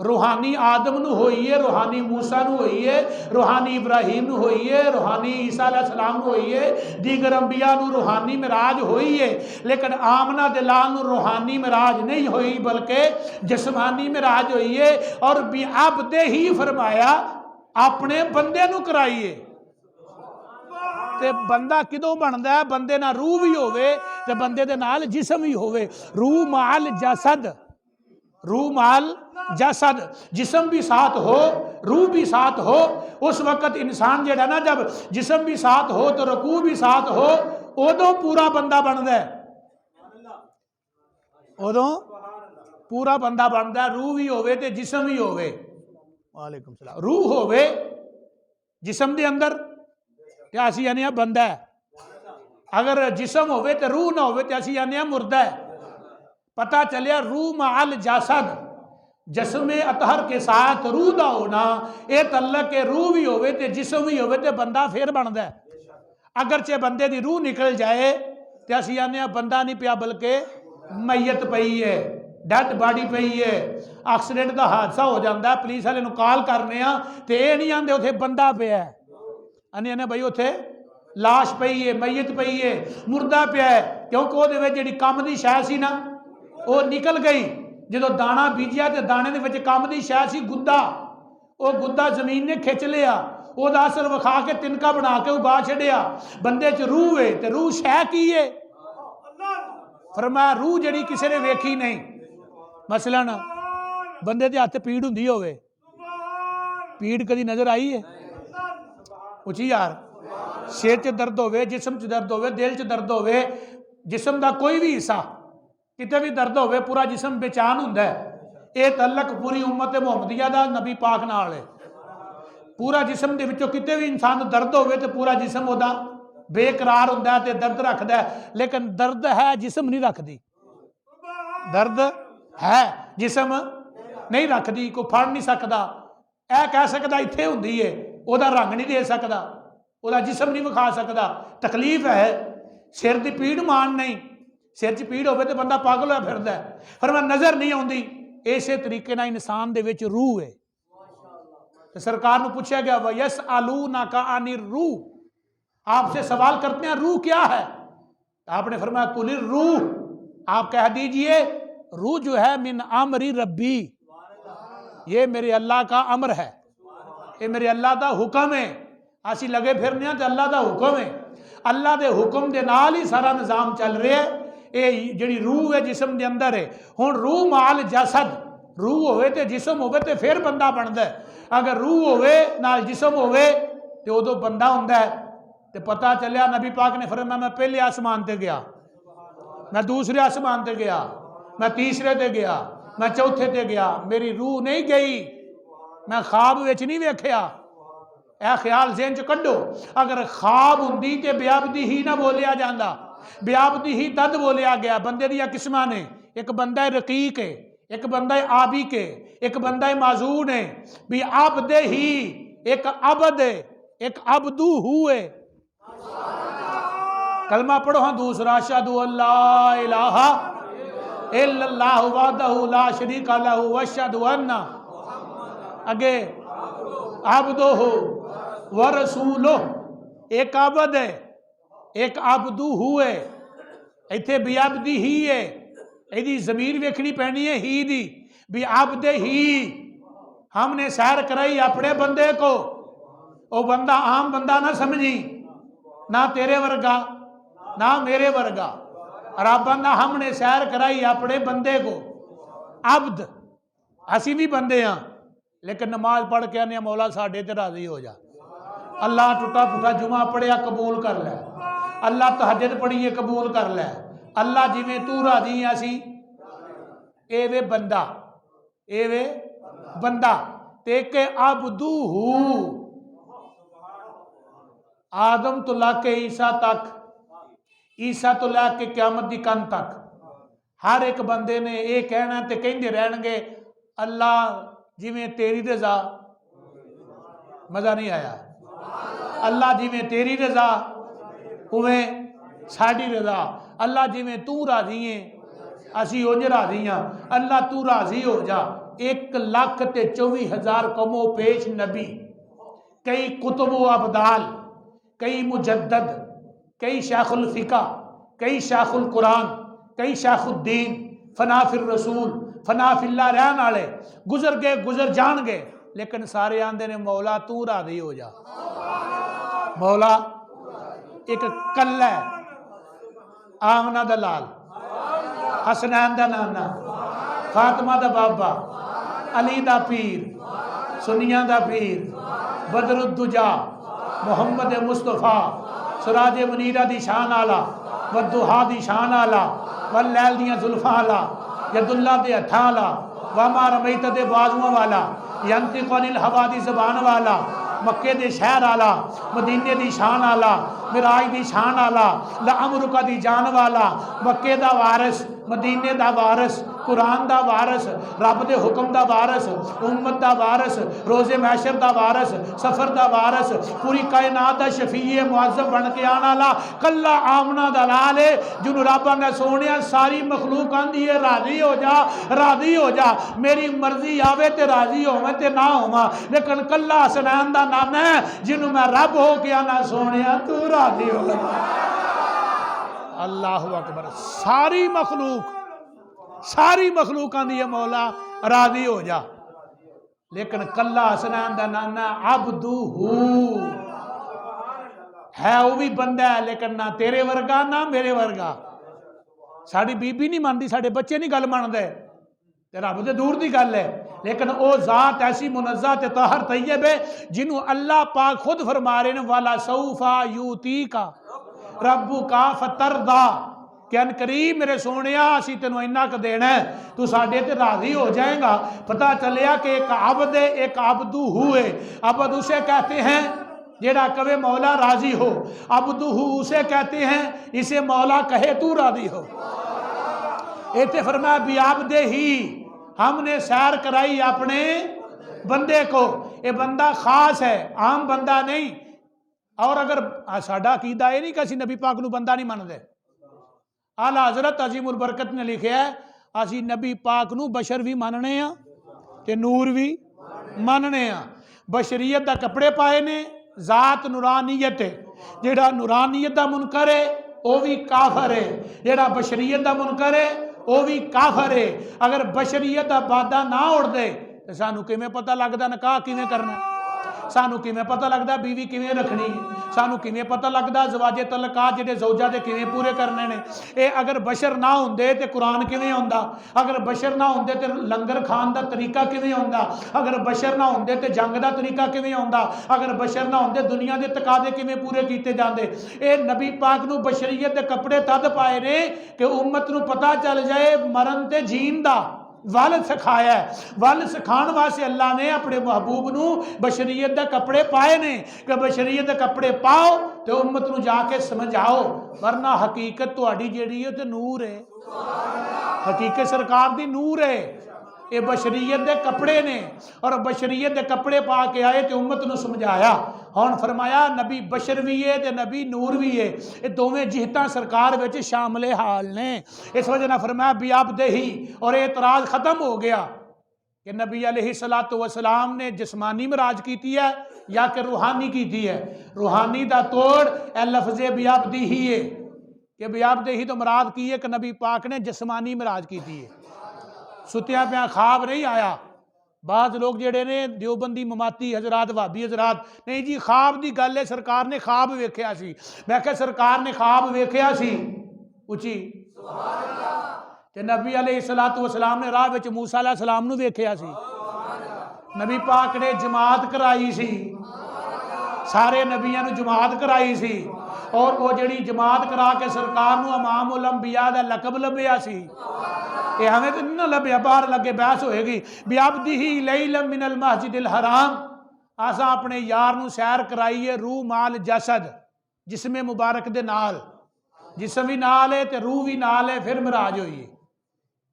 روحانی آدم نو ہوئی ہے، روحانی موسیٰ نو ہوئی ہے، روحانی ابراہیم نو ہوئی ہے، روحانی عیسیٰ علیہ السلام نو ہوئی ہے، دیگر انبیاء نو روحانی معراج ہوئی ہے، لیکن آمنہ دلال نو روحانی معراج نہیں ہوئی بلکہ جسمانی معراج ہوئی ہے۔ اور بھی عبدہ ہی فرمایا اپنے بندے نو کرائیے۔ تے بندہ کدوں بندا ہے؟ بندے نہ روح بھی ہوئے تے بندے دے نال جسم بھی ہوئے، روح مال جسد، روح مال جسد، جسم بھی ساتھ ہو روح بھی ساتھ ہو۔ اس وقت انسان جڑا نا جب جسم بھی ساتھ ہو تو رکوع بھی ساتھ ہو، ادوں پورا بندہ بندا ہے، ادوں پورا بندہ بندا ہے۔ روح بھی ہوئے تے جسم بھی ہوئے، وعلیکم السلام، روح ہوئے جسم دے اندر تے اسی آنے بندہ ہے، اگر جسم ہوئے تے روح نہ ہوئے تے اسی آنے مردہ ہے۔ پتہ چلیا روح مع الجسد، جسم اطہر کے ساتھ روح دا ہونا، اے تعلق کہ روح بھی ہوئے تے جسم بھی ہوئے تے بندہ پھر بندا ہے۔ اگرچہ بندے دی روح نکل جائے تے اسی آنے بندہ نہیں پیا بلکہ میت پئی ہے، ڈیڈ باڈی پئی ہے۔ ایکسیڈنٹ دا حادثہ ہو جاندہ ہے، پولیس والے نوں کال کرنے ہاں تے اے نہیں آندے اتھے بندہ پیا ہے، آنے بھائی اتھے لاش پئی ہے، میت پئی ہے، مردہ پیا ہے، کیونکہ وہ دے وچ جڑی کم دی شے سی نا وہ نکل گئی۔ جدو دانا بیجیا تے دانے دے وچ کم دی شے سی گدا، وہ گدا زمین نے کھچ لیا، وہ دا اثر وکھا کے تنکا بنا کے اگا چھڑیا۔ بندے چ روح ہے تے روح شے کی ہے؟ فرمایا روح جڑی کسی نے ویکھی نہیں۔ مثلا بندے دے ہاتھ پیڑ ہوندی ہوئے، پیڑ کدی نظر آئی ہے؟ اچھی یار، سر چ درد ہوئے، جسم چ درد ہوئے، دل چ درد ہوئے، جسم دا کوئی بھی حصہ کتے بھی درد ہوئے پورا جسم بےچان ہوندا ہے۔ اے تعلق پوری امت محمدیہ دا نبی پاک نال ہے۔ پورا جسم دے وچوں کتے بھی انسان درد ہوئے تے پورا جسم دا بے قرار ہوندا ہے تے درد رکھدا ہے، لیکن درد ہے جسم نہیں رکھ دی، درد ہے جسم نہیں رکھ دی، کوئی پھڑ نہیں سکدا، اے کہہ سکدا ایتھے ہوندی ہے، او دا رنگ نہیں دے سکدا، او دا جسم نہیں وکھا سکدا، تکلیف ہے۔ سر دی پیڑ مان نہیں، سر چ پیڑ ہوئے تو بندہ پاگل ہوا پھردا ہے، فرمایا نظر نہیں آندی۔ اسی طریقے نہ انسان دے وچ روح ہے۔ تو سرکار نے پوچھا گیا وَيَسْأَلُونَكَ عَنِ الرُّوحِ، آپ سے سوال کرتے ہیں روح کیا ہے؟ آپ نے فرمایا قُلِ الرُّوحُ، آپ کہہ دیجئے روح جو ہے من امر ربی، یہ میرے اللہ کا امر ہے، یہ میرے اللہ دا حکم ہے۔ اسی لگے پھرنے ہیں تو اللہ دا حکم ہے، اللہ دے حکم دے نال ہی سارا نظام چل رہے ہے۔ اے جڑی روح ہے جسم دے اندر ہے، ہن روح مال جسد، روح ہوئے تے جسم ہوئے تے پھر بندہ بندا ہے۔ اگر روح ہوئے نال جسم ہوئے تے ادو بندہ ہوندا ہے۔ تے پتہ چلیا نبی پاک نے فرمایا میں پہلے آسمان تے گیا، میں دوسرے آسمان تے گیا، میں تیسرے تے گیا، میں چوتھے تے گیا، میری روح نہیں گئی، میں خواب وچ نہیں ویکھیا۔ اے خیال ذہن چ کڈو، اگر خواب ہوندی تے بیابدی ہی نہ بولیا جاندا، بیابدی ہی تد بولیا گیا۔ بندے دیا قسمہ نے، ایک بندہ رقیق ہے، ایک بندہ عابق ہے، ایک بندہ معزون ہے، بھی عبد ہی، ایک عبد ہے، ایک عبدو ہوئے۔ کلمہ پڑھو ہاں دوسرا، اشہدو ان لا الہ الا اللہ وحدہ لا شریک لہ واشہدو ان اگے عبدہ ورسولہ، ایک عبد ہے ایک عبدو ہوئے، ایتھے بھی عبدی ہی ہے، ایدی ضمیر ویکھنی پینی ہے ہی دی، بھی عبد ہی۔ ہم نے سیر کرائی اپنے بندے کو، او بندہ عام بندہ نہ سمجھی، نہ تیرے ورگا نہ میرے ورگا، ربنا ہم نے سیر کرائی اپنے بندے کو، عبد، اسی بھی بندے ہاں، لیکن نماز پڑھ کے آنے مولا ساڑھے تے راضی ہو جا، اللہ ٹوٹا پھوٹا جمعہ پڑھیا قبول کر لے، اللہ تہجد پڑھیے قبول کر لے، اللہ جی میں تو راضی ہیں اسی، اے وے بندہ، اے وے بندہ، تے کہ عبدو ہو، آدم تو لے کے عیسیٰ تک، عیسیٰ تو لے کے قیامت دی کن تک، ہر ایک بندے نے اے کہنا تے کہیں دے رہن گے اللہ جی میں تیری رضا مزہ نہیں آیا؟ اللہ جی میں تیری رضا اویں ساڈی رضا، اللہ جی میں تو راضی ہیں اسی انج راضی ہاں، اللہ تو راضی ہو جا۔ 1,24,000 قوموں پیش نبی، کئی کتب و ابدال، کئی مجدد، کئی شیخ الفقہ، کئی شیخ القرآن، کئی شیخ الدین، فنا فی الرسول، فنا فی اللہ رہن والے گزر گئے، گزر جان گئے، لیکن سارے آندے نے مولا تو راضی ہو جا۔ مولا ایک کل ہے، آمنہ دا لال، حسنین دا نانا، فاطمہ دا بابا، علی دا پیر، سنیاں دا پیر، بدر الدجا، محمد مصطفیٰ، سراج منیرہ دی شان آلہ، والدہا دی شان آلہ، واللیل دیاں زلفاں آلہ، ید اللہ دے ہتھاں آلہ، وما رمیت دے بازوان والا، ینطق عن الہوا دی زبان والا، مکے دے شہر آلہ، مدینے دی شان آلہ، معراج دی شان آلہ، لعمرک دی جان والا، مکے دا وارث، مدینے دا وارث، قرآن دا وارث، رب دے حکم دا وارث، امت دا وارث، روز محشر دا وارث، سفر دا وارث، پوری کائنات دا شفیع معظم بن کے آنا لا، کلا آمنہ دا لالے جنہوں رب نے سونیا ساری مخلوق آندھی ہے راضی ہو جا، راضی ہو جا، میری مرضی آوے تے راضی ہو میں تے نہ ہوا، لیکن کلا حسنین دا نام ہے جنہوں میں رب ہو کے آنا سونیا تو راضی ہو جا۔ اللہ اکبر، ساری مخلوق آندھی ہے مولا راضی ہو جا، لیکن کلا حسنین دا نانا عبدو ہے، وہ بھی بندہ ہے لیکن نہ تیرے ورگا نہ میرے ورگا۔ ساڑی بی بی نہیں ماندی، ساڑے بچے نہیں گل مان دے، تیرا رب دے دور دی گل ہے، لیکن او ذات ایسی منزہ تے طاہر طیب ہے جنہوں اللہ پاک خود فرما رہے ہیں والا سوفا یوتی کا ربو کا فتردہ کہ ان قریب میرے سونیا اسی تینوں انہا کا دینا ہے تو ساڑھے تے راضی ہو جائیں گا۔ پتہ چلیا کہ ایک عبد ہے، ایک عبدو ہوئے، عبد اسے کہتے ہیں جیڑا کبھی مولا راضی ہو، عبدو ہو اسے کہتے ہیں اسے مولا کہے تو راضی ہو۔ ایتے فرمایا بیابدے ہی ہم نے سیر کرائی اپنے بندے کو، یہ بندہ خاص ہے عام بندہ نہیں، اور اگر ساڑھا عقیدہ یہ نہیں کہ اسی نبی پاک نو بندہ نہیں مان دے، اعلیٰ حضرت عظیم البرکت نے لکھے ہے اسی نبی پاک نو بشر بھی ماننے ہیں تے نور بھی ماننے ہیں، بشریت دا کپڑے پائے نے، ذات نورانیت ہے، جیڑا نورانیت دا منکر ہے وہ بھی کافر ہے، جیڑا بشریت دا منکر ہے وہ بھی کافر ہے۔ اگر بشریت دا بادہ نہ اڑ دے تو سانو کیویں پتہ لگدا نکاح کیویں کرنا، سانو کیویں پتہ لگدا بیوی کیویں رکھنی، سانو کیویں پتہ لگدا زواج تعلقات جڑے زوجہ دے کیویں پورے کرنے نے۔ اے اگر بشر نہ ہوندے تے قرآن کیویں ہوندا، اگر بشر نہ ہوندے تے لنگر کھان دا طریقہ کیویں ہوندا، اگر بشر نہ ہوندے تے جنگ دا طریقہ کیویں ہوندا، اگر بشر نہ ہوندے دنیا دے تقاضے کیویں پورے کیتے جاندے۔ اے نبی پاک نو بشریت دے کپڑے تد پائے نے کہ امت نو پتہ چل جائے مرن تے جین دا ول سکھایا ہے، ول سکھان واسطے اللہ نے اپنے محبوب نو بشریت دے کپڑے پائے نے کہ بشریت دے کپڑے پاؤ تو امت نو جا کے سمجھاؤ، ورنہ حقیقت تہاڈی جیڑی ہے تے نور ہے، حقیقت سرکار دی نور ہے، یہ بشریت دے کپڑے نے، اور بشریت دے کپڑے پا کے آئے تے امت نو سمجھایا۔ ہون فرمایا نبی بشر بھی ہے تے نبی نور بھی ہے، یہ دوویں جہتاں سرکار وچ شامل حال نے۔ اس وجہ نہ فرمایا بیابدہ ہی، اور اعتراض ختم ہو گیا کہ نبی علیہ السلام نے جسمانی معراج کیتی ہے یا کہ روحانی کیتی ہے۔ روحانی دا توڑ اے لفظ بیابدہ ہی ہے کہ بیابدہ ہی تو مراد کی ہے کہ نبی پاک نے جسمانی معراج کیتی ہے، ستیاں پہ خواب نہیں آیا۔ بعض لوگ جڑے نے دیوبندی مماتی حضرات وہابی حضرات نہیں جی خواب دی گل ہے سرکار نے خواب ویکھیا سی، میں کہ سرکار نے خواب ویکھیا سی اچھی تے نبی علیہ السلام نے راہ وچ موسیٰ علیہ السلام نو ویکھیا سی، نبی پاک نے جماعت کرائی سی، سارے نبیاں نو جماعت کرائی سی، اور وہ جڑی جماعت کرا کے سرکار نو امام الانبیاء دا لقب لبیا سی، یہ ہمیں تو نہ لبیا باہر لگے بحث ہوئے گی۔ بیابدہ لیلا من المسجد الحرام، آسا اپنے یار نو سیر کرائیے روح مال جسد، جسم مبارک دے نال، جسم بھی نال ہے تے روح بھی نال ہے، پھر معراج ہوئی ہے۔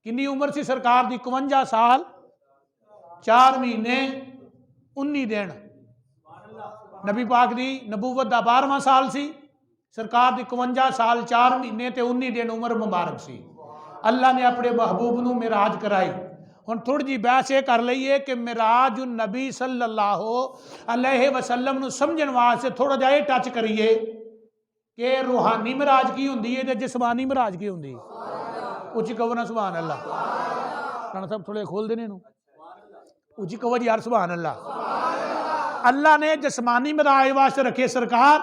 کنی عمر سی سرکار دی 51 سال 4 مہینے 19 دن، نبی پاک دی نبوت دا 12واں سال سی، سرکار دی 51 سال 4 مہینے تے 19 دن عمر مبارک سی۔ اللہ نے اپنے محبوب نو معراج کرائی۔ ہن تھوڑی جی بحث یہ کر لئیے کہ معراج النبی صلی اللہ علیہ وسلم نو سمجھن واسطے تھوڑا جا یہ ٹچ کریے کہ روحانی معراج کی ہوندی ہے تے جسمانی معراج کی ہوندی ہے۔ اچھی کہو نا سبحان اللہ۔ رانا صاحب تھوڑے کھول دینے نو، اچھی کہو جی یار سبحان اللہ۔ اللہ نے جسمانی معراج واسطے رکھے سرکار،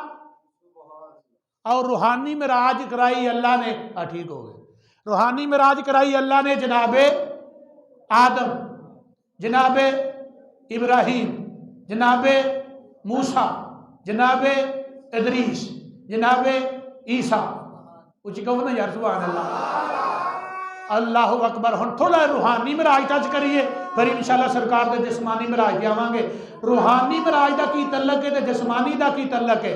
اور روحانی معراج کرائی اللہ نے، ٹھیک ہو گئے، روحانی معراج کرائی اللہ نے جناب آدم، جناب ابراہیم، جناب موسیٰ، جناب ادریس، جناب عیسیٰ۔ کچھ کہو نا یار سبحان اللہ۔ اللہ اکبر۔ ہن تھوڑا روحانی معراج ٹچ کریے، پھر انشاءاللہ سرکار دے جسمانی معراج پہ آواں گے۔ روحانی معراج دا کی تعلق ہے تے جسمانی دا کی تعلق ہے؟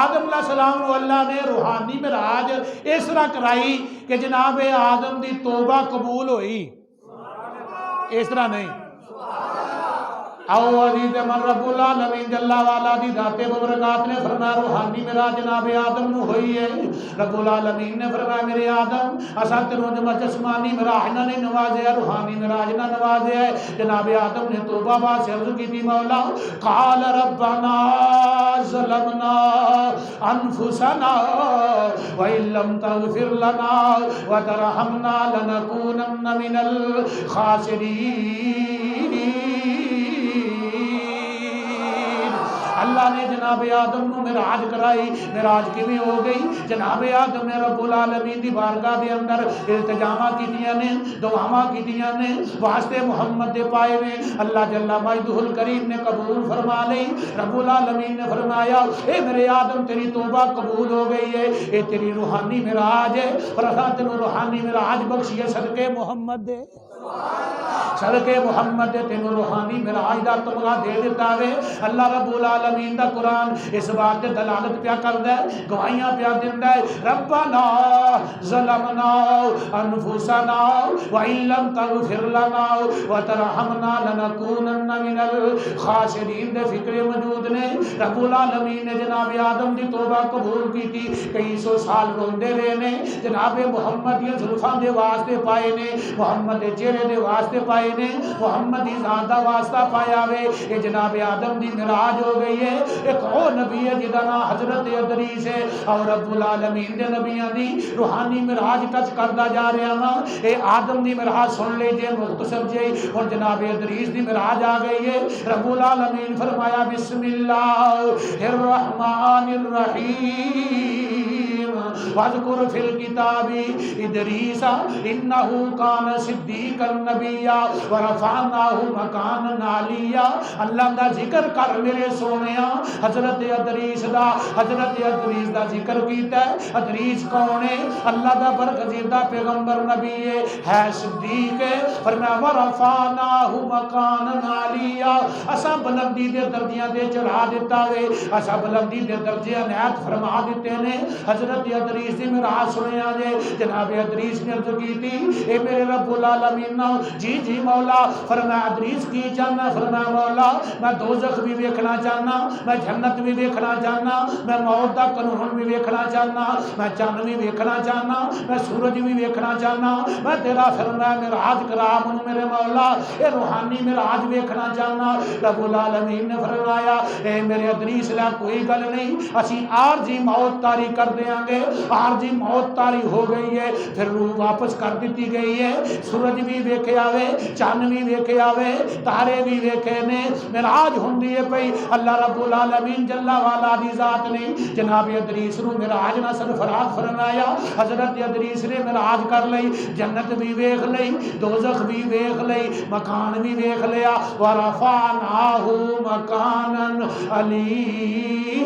آدم علیہ السلام نو اللہ نے روحانی معراج اس طرح کرائی کہ جناب آدم دی توبہ قبول ہوئی، اس طرح نہیں۔ او عزیز من رب العالمین جل والا دی ذات مبارکات نے فرمایا روحانی معراج جناب آدم نو ہوئی ہے۔ رب العالمین نے فرمایا میرے آدم اساں تینوں جسمانی معراج نہ نوازیا، روحانی معراج نہ نوازیا ہے۔ جناب آدم نے توبہ واسطے عرض کی تھی مولا قال ربنا ظلمنا انفسنا وان لم تغفر لنا وترحمنا لنكونن من الخاسرین۔ اللہ نے جناب آدم نو معراج کرائی۔ معراج کیویں ہو گئی؟ جناب آدم نے رب العالمین دی بارگاہ دے اندر التجاماں کیتیاں نے، دعاواں کیتیاں نے، واسطے محمد دے پائے نے۔ اللہ جل مجدہ الکریم نے قبول فرما لئی۔ رب العالمین نے فرمایا اے میرے آدم تیری توبہ قبول ہو گئی ہے، اے تیری روحانی معراج ہے، اور اساں تینوں روحانی معراج بخشیے صدقے محمد دے، صدقے محمد دے تینوں روحانی معراج دا تمغہ دے دیتا ہے۔ اللہ رب العالمین دا قرآن اس بات تے دلالت پیا کردا ہے، گواہیاں پیا دیندا ہے۔ ربنا ظلمنا انفسنا وان لم تغفر لنا وترحمنا لنكونن من الخاسرین دے فکر موجود نے۔ رب العالمین نے جناب آدم دی توبہ قبول کی تھی، کئی سو سال روندے رہے نے، جناب محمد دی زلفاں دے واسطے پائے نے، محمد دے چہرے دے واسطے پائے نے، محمد دی ذات دا واسطہ پایا وے۔ یہ جناب آدم دی معراج ہو گئی ہے۔ ایک اور نبی ہے جدا نام حضرت ادریس ہے، اور رب العالمین دے نبیاں دی روحانی معراج ٹچ کردا جا رہا نا۔ اے آدم دی معراج سن لے جے مختصر جے، اور جناب ادریس دی معراج آ گئی ہے۔ رب العالمین فرمایا بسم اللہ الرحمن الرحیم واذکر فی الکتاب ادریس انہ کان صدیقا نبیا ورفعناہ مکانا علیہ۔ اللہ دا ذکر کر میرے سونیا، حضرت ادریس دا، حضرت ادریس دا ذکر کیتا ہے۔ ادریس کون ہے؟ اللہ دا برگزیدہ پیغمبر نبی ہے صدیق ہے۔ فرمایا ورفعناہ مکانا علیہ، اساں بلندی دے درجیاں دے چڑھا دیتا ہے، اساں بلندی دے درجے عنایت فرما دیتے نے۔ حضرت ادریس دی معراج سنیا جے، جناب ادریس نے عرض کی تھی اے میرے رب العالمین، جی جی مولا۔ فرمایا ادریس کی چاہنا؟ فرمایا مولا میں دوزخ بھی ویکھنا چاہنا، میں جنت بھی ویکھنا چاہنا، میں موت دا قانون بھی ویکھنا چاہنا، میں چاند بھی ویکھنا چاہنا، میں سورج بھی ویکھنا چاہنا، میں تیرا فرمایا معراج کرا منو میرے مولا، اے روحانی معراج ویکھنا چاہنا۔ رب العالمین نے فرمایا اے میرے ادریس لا کوئی گل نہیں، اسی عارضی موت طاری کر دیاں گے۔ عارضی موت طاری ہو گئی ہے، پھر روح واپس کر دیتی گئی ہے، سورج بھی ویکھے آوے، چاند بھی ویکھے آوے، تارے بھی ویکھے نے، معراج ہوندی ہے پئی۔ اللہ رب العالمین جل والا دی ذات نے جناب ادریس نو معراج نہ سرفراز فرمایا۔ حضرت ادریس نے معراج کر لئی، جنت بھی ویکھ لئی، دوزخ بھی ویکھ لئی، مکان بھی ویکھ لیا۔ ورفعناہ مکانا علیہ،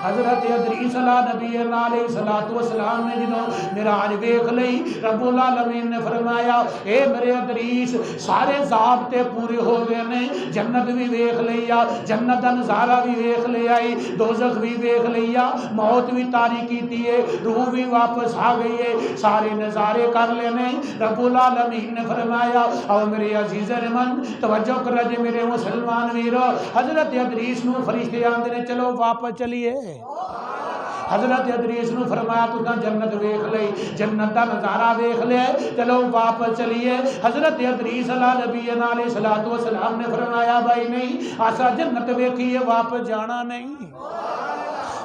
حضرت حضرت ادریس علیہ نبی علیہ الصلوۃ والسلام نے جنہوں معراج ویکھ لئی رب العالمین نے فرمایا اے میرے ادریس سارے ضابطے پورے ہو گئے نے جنت بھی ویکھ لیا جنت دا نظارہ بھی ویکھ لیا دوزخ بھی ویکھ لیا موت بھی طاری کیتی ہے روح بھی واپس آ گئی ہے سارے نظارے کر لینے رب العالمین نے فرمایا او میرے عزیز رحمان توجہ کر جے میرے مسلمان ویرو حضرت ادریس نو فرشتے آندے نے چلو واپس چلیے حضرت ادریس نو فرمایا تو جنت ویکھ لئی جنت دا نظارہ ویکھ لے چلو واپس چلیے حضرت ادریس علیہ نبی علیہ الصلوۃ والسلام نے فرمایا بھائی نہیں آسا جنت ویکھیے واپس جانا نہیں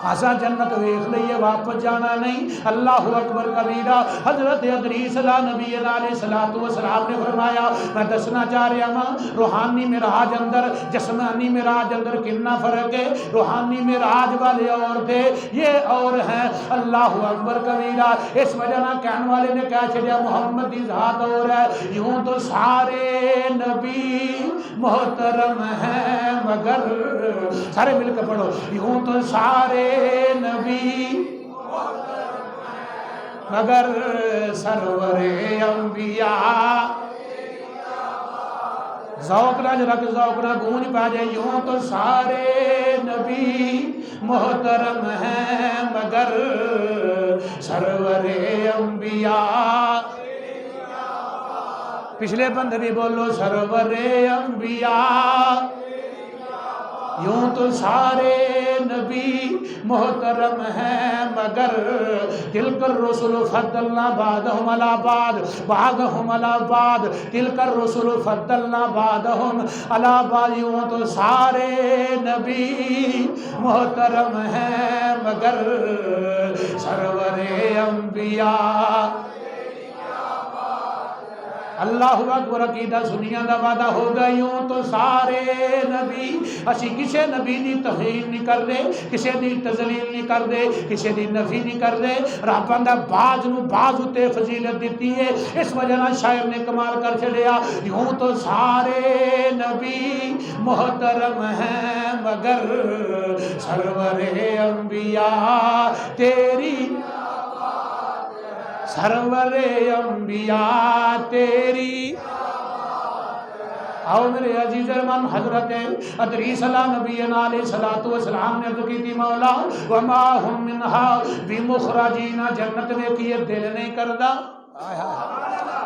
آسا جنت ویکھ لئیے واپس جانا نہیں اللہ اکبر کبیرہ حضرت ادریس علیہ نبی علیہ الصلوۃ والسلام نے فرمایا میں دسنا چاہ رہا ہوں روحانی معراج اندر جسمانی معراج اندر کتنا فرق ہے روحانی معراج والے اور تھے یہ اور ہیں اللہ اکبر کبیرہ اس وجہ نہ کہنے والے نے کہا چھڑیا محمد کی ذات اور ہے یوں تو سارے نبی محترم ہیں مگر سارے مل کر پڑھو یوں تو سارے نبی مگر سرور انبیاء ذوق راج رکھ ذوق نہ گونج پا جائے یوں تو سارے نبی محترم ہیں مگر سرور انبیاء پچھلے بندے بھی بولو سرور انبیاء یوں تو سارے نبی محترم ہیں مگر تلک الرسل فضلنا بعضهم علی بعضهم علی بعض تلک الرسل فضلنا بعضهم علی بعض یوں تو سارے نبی محترم ہیں مگر سرور انبیاء اللہ اکبر عقیدہ سنیاں دا وعدہ ہو گا یوں تو سارے نبی اسی کسے نبی دی توہین نہیں کر دے کسے دی تذلیل نہیں کر دے کسے دی نفی نہیں کر دے رب دا باز نو باز تے فضیلت دیتی ہے اس وجہ نہ شاعر نے کمال کر چھڑیا یوں تو سارے نبی محترم ہیں مگر سرور انبیاء تیری سرور انبیاء تیری آؤ میرے عزیز ارمان حضرت ادریس علیہ نبی علیہ الصلوۃ والسلام نے عرض کی تھی مولا وما ہم منہا بمخرجین جنت میں کیے دل نہیں کردا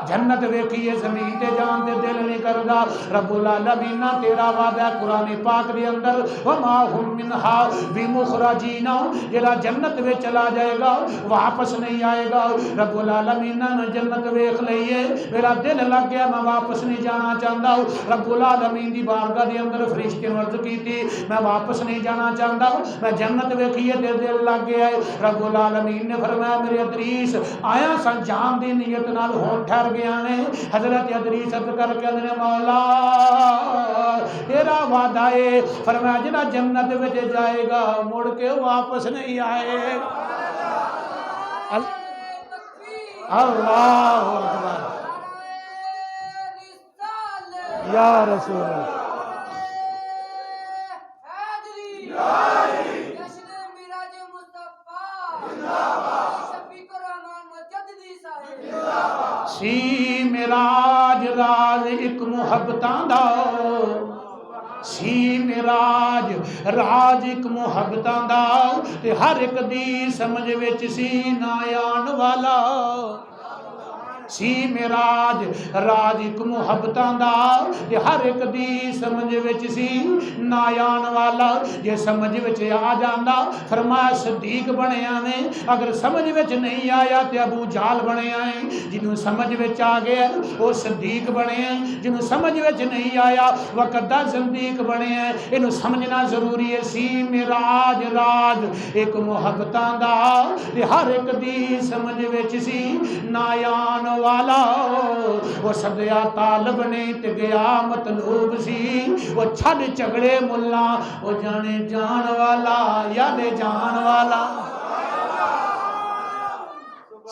جنت ویکھیے زمین تے جان دے دل نہیں کردا رب العالمین تیرا وعدہ قرآن پاک دے اندر وما ہم منہا بمخرجین جڑا جنت وچ چلا جائے گا واپس نہیں آئے گا رب العالمین نے جنت ویکھ لئیے میرا دل لگ گیا میں واپس نہیں جانا چاہتا رب العالمین دی بارگاہ دے اندر فرشتے نے عرض کی تھی میں واپس نہیں جانا چاہتا میں جنت ویکھیے تے دل لگ گیا ہے رب العالمین نے فرمایا میرے ادریس آیا سن جان دی نیت نال ہون ٹھہر گیا نے حضرت ادریس عرض کر کے اندر مولا تیرا وعدہ ہے فرمایا جنا جنت وچ جائے گا مڑ کے واپس نہیں آئے اللہ اکبر یا رسول اللہ سی معراج راز ایک محبتاں دا سی معراج راج ایک محبتاں دا تے ہر ایک دی سمجھ وچ سی نہ آن والا سی معراج راج ایک محبتاں دا تے ہر ایک دی سمجھ وچ سی نہ آن والا جے سمجھ وچ آ جاندا فرمایا صدیق بنیا نے اگر سمجھ وچ نہیں آیا تے ابو جہل بنیا ہے جنوں سمجھ وچ آ گیا وہ صدیق بنے ہیں جنوں سمجھ وچ نہیں آیا وقت دا زندیق بنے ہیں انہوں سمجھنا ضروری ہے سی معراج راج ایک محبتاں دا تے ہر ایک دی سمجھ وچ سی نہ آن والا وہ صدیا طالب نے تے گیا مطلوب سی وہ چھڑ جھگڑے ملا وہ جانے جان والا یاد جان والا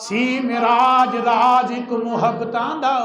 سی معراج راج ایک محبتاں دا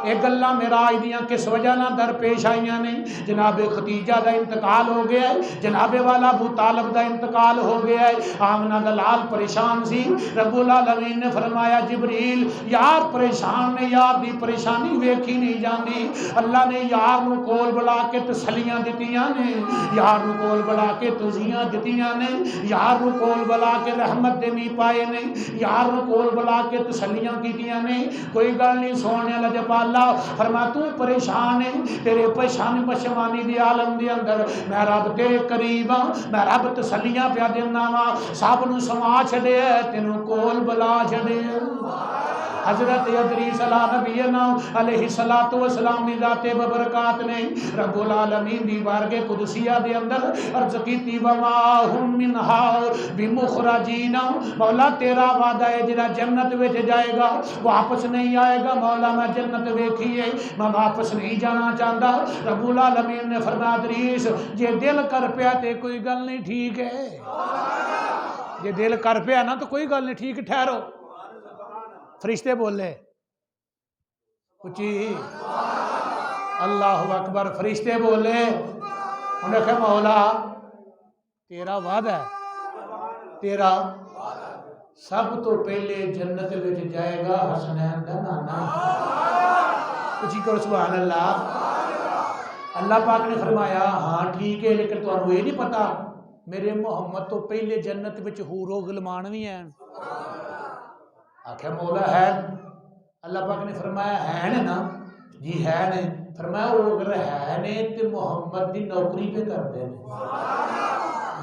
یہ گلاں معراج دیاں کس وجہ نہ درپیش آئیاں نے؟ جناب ختیجہ دا انتقال ہو گیا ہے، جناب والا ابو طالب دا انتقال ہو گیا ہے، آمنہ دا لال پریشان سی، رب العالمین نے فرمایا جبریل یار پریشان نے، یار دی پریشانی ویکھی نہیں جاندی، اللہ نے یار نو کول بلا کے تسلیاں دتیاں نے، یار نو کول بلا کے تزیاں دتیاں نے، یار نو کول بلا کے رحمت دے می پائے نے، یار نو کول بلا کے تسلیاں کیتیاں نے، کوئی گل نہیں سونے لجپالا فرما تو پریشان ہے، تیرے پریشانی پشمانی دی عالم دے اندر میں رب تیرے قریب ہاں، میں رب تسلیاں پیا دینا وا، سب نو سما چھڑے تینوں کول بلا چھڑے۔ حضرت ادریس علی نبینا علیہ الصلوۃ والسلام دی ذات ببرکات نے رب العالمین دی بارگاہ قدسیہ دے اندر عرض کیتی وما ہم منہا بمخرجین، مولا تیرا وعدہ ہے جڑا جنت وچ جائے گا واپس نہیں آئے گا، مولا میں جنت ویکھی ہے میں واپس نہیں جانا چاہتا۔ رب العالمین نے فرمایا ادریس جے دل کر پیا تے کوئی گل نہیں ٹھیک ہے، جے دل کر پیا نا تو کوئی گل نہیں ٹھیک، ٹھہرو۔ فرشتے بولے اچھی اللہ اکبر، فرشتے بولے انہوں نے کہا مولا تیرا وعدہ ہے، تیرا سب تو پہلے جنت وچ جائے گا حسنین دا نانا، اچھی کرو سبحان اللہ۔ اللہ پاک نے فرمایا ہاں ٹھیک ہے لیکن تو انہوں یہ نہیں پتا میرے محمد تو پہلے جنت وچ حور و غلمان بھی ہیں؟ آکھا مولا ہے، اللہ پاک نے فرمایا ہے نا؟ جی ہے نے۔ فرمایا وہ اگر ہے نے تو محمد دی نوکری پہ کرتے ہیں،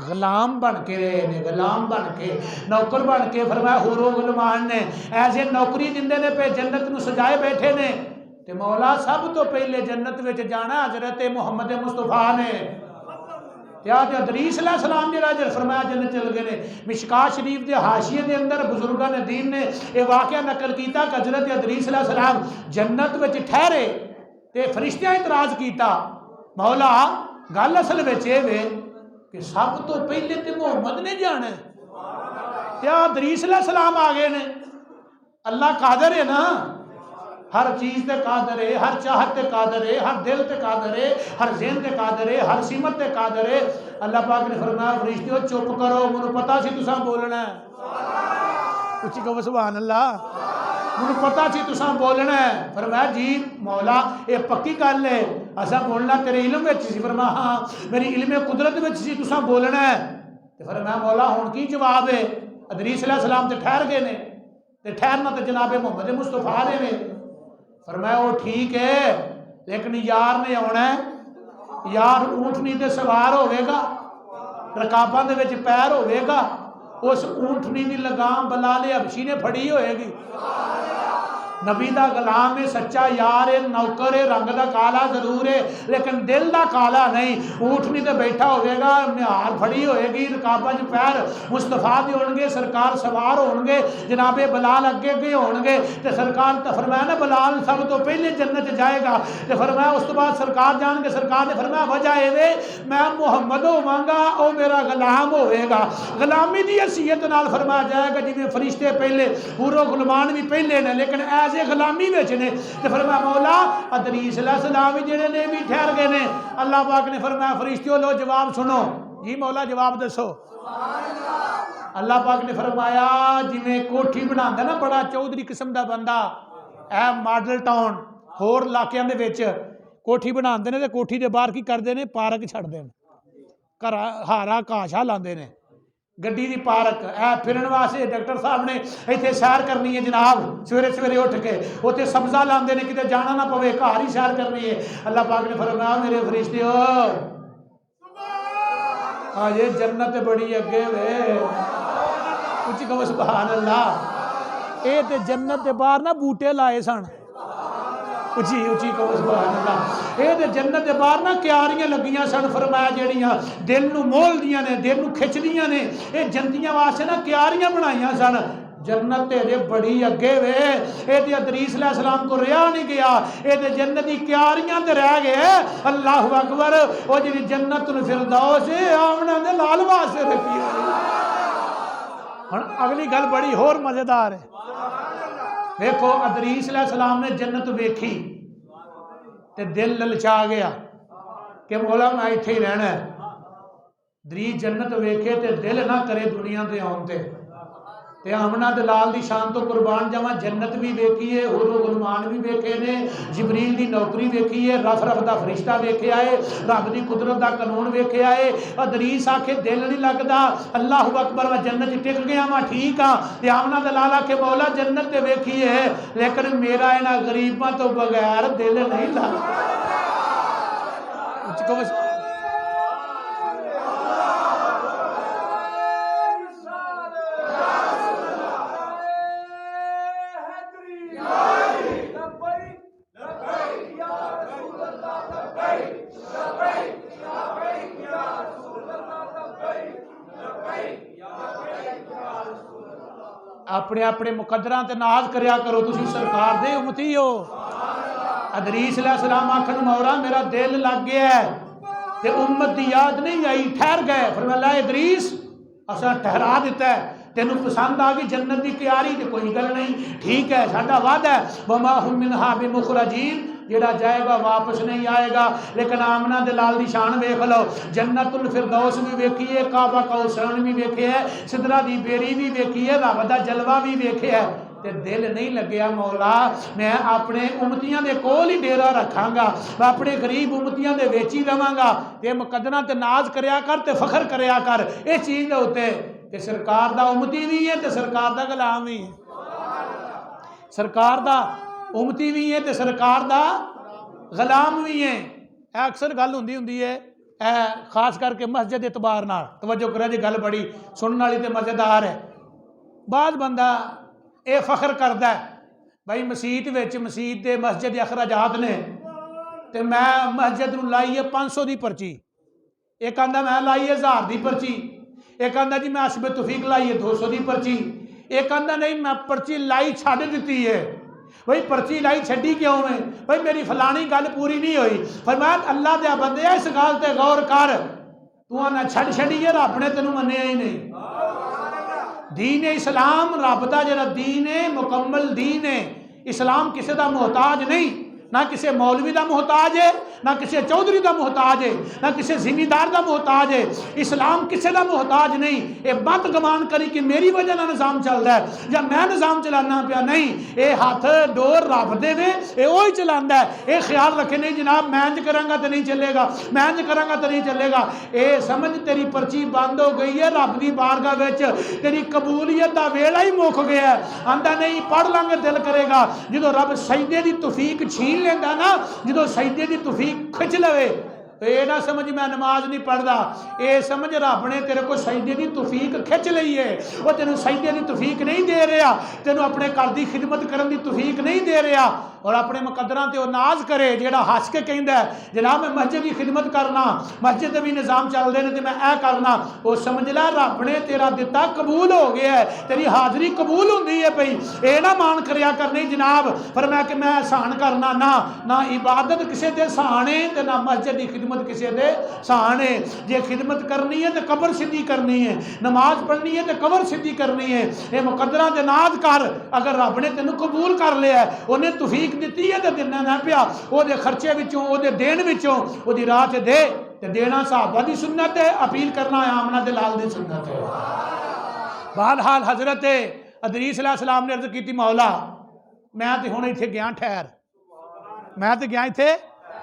غلام بن کے رہے نے، غلام بن کے نوکر بن کے، فرمایا حور و غلمان نے ایسے نوکری دیندے نے پہ جنت نو سجائے بیٹھے نے، تے مولا سب تو پہلے جنت وچ جانا حضرت محمد مصطفیٰ نے۔ یا ادریس علیہ السلام جڑا جل فرمایا جنت چل گئے نے۔ مشکات شریف دے حاشیے دے اندر بزرگان دین نے یہ واقعہ نقل کیتا کہ حضرت ادریس علیہ السلام جنت وچ ٹھہرے تے فرشتیاں اعتراض کیتا مولا گل اصل وچ اے وے کہ سب تو پہلے تے محمد نے جانا ہے، تے ادریس علیہ السلام آ گئے نے۔ اللہ قادر ہے نا، ہر چیز تے قادر ہے، ہر چاہت تے قادر ہے، ہر دل تے قادر ہے، ہر ذہن تے قادر ہے، ہر سمت تے قادر ہے۔ اللہ پاک نے فرمایا فرشتیو چپ کرو، مجھے پتا سی تساں بولنا ہے، اچھی کہو سبحان اللہ، مجھے پتا سی تساں بولنا ہے۔ فرمایا جی مولا یہ پکی گل ہے، اساں بولنا تیرے علم وچ سی؟ فرمایا ہاں میری علم قدرت وچ سی، تساں بولنا ہے۔ فرمایا مولا ہن کی جواب ہے؟ ادریس علیہ السلام تے ٹھہر گئے نے، تے ٹھہرنا تے جناب محمد مصطفیٰ نے۔ فرمایا وہ ٹھیک ہے لیکن یار نے آنا ہے، یار اونٹنی تے سوار ہوئے گا، رکاباں دے وچ پیر ہوئے گا، اس اونٹنی دی لگام بلال حبشی نے پھڑی ہوئے گی۔ نبی دا غلام ہے، سچا یار ہے، نوکر ہے، رنگ دا کالا ضرور ہے لیکن دل دا کالا نہیں۔ اونٹنی تے بیٹھا ہوئے گا، نہال پھڑی ہوئے گی، رکاباں وچ پیر مصطفیٰ دے ہون گے، سرکار سوار ہون گے، جناب بلال اگے اگے ہون گے، تے سرکار تے فرمایا نا بلال سب تو پہلے جنت جائے گا، تے فرمایا اس تو بعد سرکار جان گے۔ سرکار نے فرمایا وجہ اے وے میں محمد ہوواں گا، او میرا غلام ہوئے گا۔ غلامی دی حیثیت نال فرمایا جائے گا جویں فرشتے پہلے حور و غلمان بھی پہلے نے لیکن ایسے غلامی وچ نے۔ تے فرمایا مولا ادریس علیہ السلام جڑے نے بھی ٹھہر گئے نے۔ اللہ پاک نے فرمایا فرشتیوں لو جواب سنو۔ جی مولا جواب دسو۔ اللہ پاک نے فرمایا جویں کوٹھی بناندا نا بڑا چودھری قسم دا بندہ، اے ماڈل ٹاؤن ہور علاقیاں دے وچ کوٹھی بناندے نے تے کوٹھی دے باہر کی کردے نے؟ پارک چھڑ دین، گھر ہارا گھاہ لاندے نے، گڈی دی پارک اے پھرن واسطے۔ ڈاکٹر صاحب نے ایتھے سیر کرنی ہے جناب سویرے سویرے اٹھ کے، اوتھے سبزہ لاندے نے کتے جانا نہ پوے، گھر ہی سیر کرنی ہے۔ اللہ پاک نے فرمایا میرے فرشتیو ہاں یہ جنت بڑی اگے وے، کچھ کہو سبحان اللہ۔ اے تے جنت دے باہر نہ بوٹے لائے سن، اچھی اچھی کہو سبحان اللہ۔ اے تے جنت دے باہر نہ کیاریاں لگیاں سن، فرمایا جیڑیاں دل نو مول دیاں نے، دل نو کھچ دیاں نے، اے جنتیاں واسطے نہ کیاریاں بنائیاں سن۔ جنت تے بڑی اگے وے، اے تے ادریس علیہ السلام کو رہا نہیں گیا، اے تے جنت دی کیاریاں تے رہ گئے۔ اللہ اکبر، او جی جنت الفردوس آمنا دے لال واسطے رکھی ہوئی۔ ہن اگلی گل بڑی ہور مزیدار ہے، دیکھو ادریس علیہ السلام نے جنت ویکھی، تے دل للچا گیا کہ مولا میں ایتھے ہی رہنا ہے، دری جنت ویکھے تے دل نہ کرے دنیا تے آن تے آمنہ دلال دی شان تو قربان جاواں، جنت بھی ویکھی ہے، حور و غلمان بھی ویکھے نے، جبریل دی نوکری ویکھی ہے، رف رف دا فرشتہ ویکھے آئے، رب دی قدرت دا قانون ویکھے آئے، ادریس آکھے دل نہیں لگدا، اللہ اکبر میں جنت ٹک گیا ماں ٹھیک ہاں، تے آمنہ دلال آکھے مولا جنت تے ویکھی ہے لیکن میرا انہاں غریباں تو بغیر دل نہیں لگدا۔ اپنے اپنے مقدران تے ناز کریا کرو، تسی سرکار دے امتی ہو۔ ادریس علیہ السلام آکھن مولا میرا دل لگ گیا ہے تے امت دی یاد نہیں آئی، ٹھہر گئے۔ فرمایا ادریس اساں ٹھہرا دیتا ہے، تینوں پسند آ گئی جنت دی تیاری تے کوئی گل نہیں، ٹھیک ہے ساڈا وعدہ ہے وما ہم منہا بمخرجین، جڑا جائے گا واپس نہیں آئے گا۔ لیکن آمنہ دلال دی شان ویکھ لو، جنت الفردوس بھی ویکھی ہے، کعبہ کوثرن بھی ویکھے ہے، سدرہ دی بیری بھی ویکھی ہے، رب دا جلوہ بھی ویکھے ہے، تے دل نہیں لگیا مولا میں اپنے امتیاں دے کول ہی ڈیرا رکھاں گا، میں اپنے غریب امتیاں دے ویچی رہاں گا، تے مقدراں تے ناز کریا کر تے فخر کریا کر اس چیز دے ہوتے تے سرکار دا امتی بھی ہے تے سرکار دا غلام بھی ہے، سرکار دا امتی بھی ہے تے سرکار دا غلام بھی ہے۔ اکثر گل ہوندی ہے خاص کر کے مسجد اعتبار نال، توجہ کرا جی گل بڑی سنن والی تے مزیدار ہے۔ بعض بندہ اے فخر کردا ہے بھائی مسجد دے مسجد اخراجات نے تے میں مسجد نو لائی ہے 500 دی پرچی، ایک آندا میں لائی ہے 1000 دی پرچی، ایک آندا جی میں حسب توفیق لائی ہے 200 دی پرچی، ایک آندا نہیں میں پرچی لائی چھڈ دتی ہے۔ بھائی پرچی لائی چھڈی کیوں میں؟ بھائی میری فلانی گل پوری نہیں ہوئی۔ فرمایا اللہ دے بندے اس گل تے غور کر، تو نہ چھڈ چھڈی ہے رب نے تینوں منیا ہی نہیں۔ دین اسلام رب دا جڑا دین ہے مکمل دین ہے، اسلام کسی دا محتاج نہیں، نہ کسی مولوی دا محتاج ہے، نہ کسی چودھری دا محتاج ہے، نہ کسی زمیندار دا محتاج ہے، اسلام کسی دا محتاج نہیں۔ اے بات گمان کری کہ میری وجہ نہ نظام چل رہا ہے یا میں نظام چلانا پیا، نہیں، اے ہاتھ ڈور رب دے وے، اے وہی چلانا ہے۔ اے خیال رکھے نہیں جناب میں انج کراں گا تے نہیں چلے گا، میں انج کراں گا تے نہیں چلے گا۔ اے سمجھ تیری پرچی بند ہو گئی ہے رب دی بارگاہ وچ، تیری قبولیت دا ویلا ہی مک گیا ہے۔ آندا نہیں پڑھ لیں گے دل کرے گا، جدو رب سجدے دی توفیق چھین لیندہ نا، جدو سجدے دی توفیق کھچ لوے تو اے نہ سمجھ میں نماز نہیں پڑھدا، اے سمجھ رب نے تیرے کو سجدے دی توفیق کھچ لئی ہے، وہ تینوں سجدے دی توفیق نہیں دے رہا، تینوں اپنے گھر دی خدمت کرن دی توفیق نہیں دے رہا، اور اپنے مقدراں تے وہ ناز کرے جیڑا ہس کے کہندا ہے جناب میں مسجد کی خدمت کرنا، مسجد بھی نظام چل دے نے تے میں اے کرنا، وہ سمجھ لے رب نے تیرا دتا قبول ہو گیا ہے، تیری حاضری قبول ہوندی ہے پئی۔ اے نہ مان کریا کر نہیں جناب فرمایا کہ میں احسان کرنا، نہ عبادت کسے دے سہانے تے نہ مسجد کی خدمت کسے دے سہانے۔ جے خدمت کرنی ہے تے قبر سدھی کرنی ہے، نماز پڑھنی ہے تے قبر سدھی کرنی ہے، اے مقدراں دے ناز کر، اگر رب نے تینوں قبول کر لیا ہے، انہیں توفیق دیتی ہے تے دینا نہ پیا، او دے خرچے وچوں او دے دین وچوں او دی راہ تے دے تے دینا صحابہ دی سنت ہے، اپیل کرنا ہے آمنہ دلال دی سنت ہے۔ بہرحال حضرت ادریس علیہ السلام نے عرض کی تھی مولا میں تے ہن ایتھے گیا ٹھہر، میں تے گیا ایتھے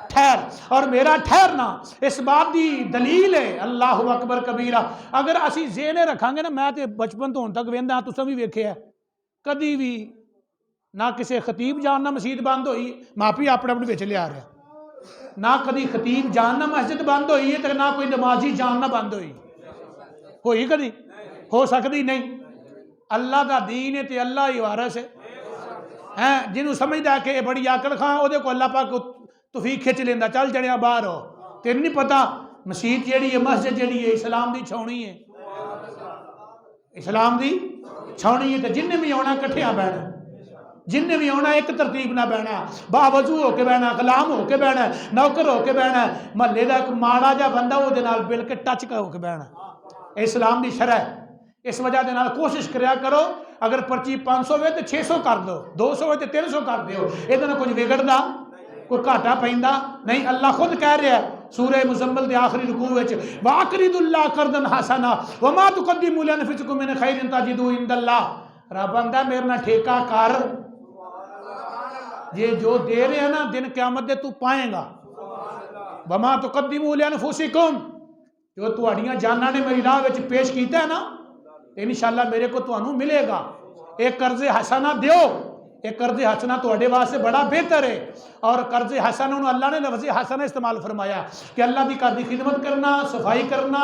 ٹھہر، اور میرا ٹھہرنا اس بات دی دلیل ہے اللہ اکبر کبیرہ۔ اگر اسی ذہن رکھاں گے نا، میں تے بچپن تو ہن تک ویندا ہاں، تساں بھی ویکھیا ہے کدی بھی نہ کسی خطیب جاننا مسجد بند ہوئی، ماپی اپنے اپنے بچ لیا رہا، نہ کدی خطیب جاننا مسجد بند ہوئی ہے تے نہ کوئی نمازی جاننا بند ہوئی کدی ہو سکتی نہیں۔ اللہ دا دین ہے تے اللہ ہی وارث ہے، جنہوں سمجھدا ہے کہ یہ بڑی آکڑ خاں او دے کو اللہ پاک توفیق کھچ لیندا چل جڑیاں باہر ہو، تینوں نہیں پتہ مسجد جیڑی ہے مسجد جیڑی ہے اسلام دی چھاؤنی ہے، اسلام دی چھاؤنی ہے، تے جن بھی آنا کٹھیاں بہنا، جن نے بھی آنا ایک ترتیب نہ بہنا، باوضو ہو کے بہنا، غلام ہو کے بہنا، نوکر ہو کے بہنا، محلے دا ایک ماڑا جا بندہ وہ دے نال بل کے ٹچ ہو کے بہنا، اسلام دی شرع ہے۔ اس وجہ دے نال کوشش کریا کرو اگر پرچی 500 ہوئے تو 600 کر دو، 200 ہوئے تو 300 کر دیو، یہ نہ کچھ بگڑدا کوئی گھاٹا پیندا نہیں. اللہ خود کہہ رہا ہے سورہ مزمل دے آخری رکوع وچ وَأَقْرِضُوا اللَّهَ قَرْضًا حَسَنًا وَمَا تُقَدِّمُوا لِأَنفُسِكُم مِّن خَيْرٍ تَجِدُوهُ عِندَ اللَّهِ. رب آندا میرے نال ٹھیکہ کر، یہ جو دے رہے ہیں نا دن قیامت دے تو پائیں گا. وَمَا تُقَدِّمُوا لِأَنفُسِكُم، جو تہاڈیاں جاناں نے میری راہ وچ پیش کیتا ہے نا انشاءاللہ میرے کو تانوں ملے گا. ایک قرض حسنہ دیو، ایک قرض حسنہ تہاڈے واسطے بڑا بہتر ہے. اور قرض حسنہ نوں اللہ نے لفظ حسنہ استعمال فرمایا کہ اللہ دی گھر دی خدمت کرنا، صفائی کرنا،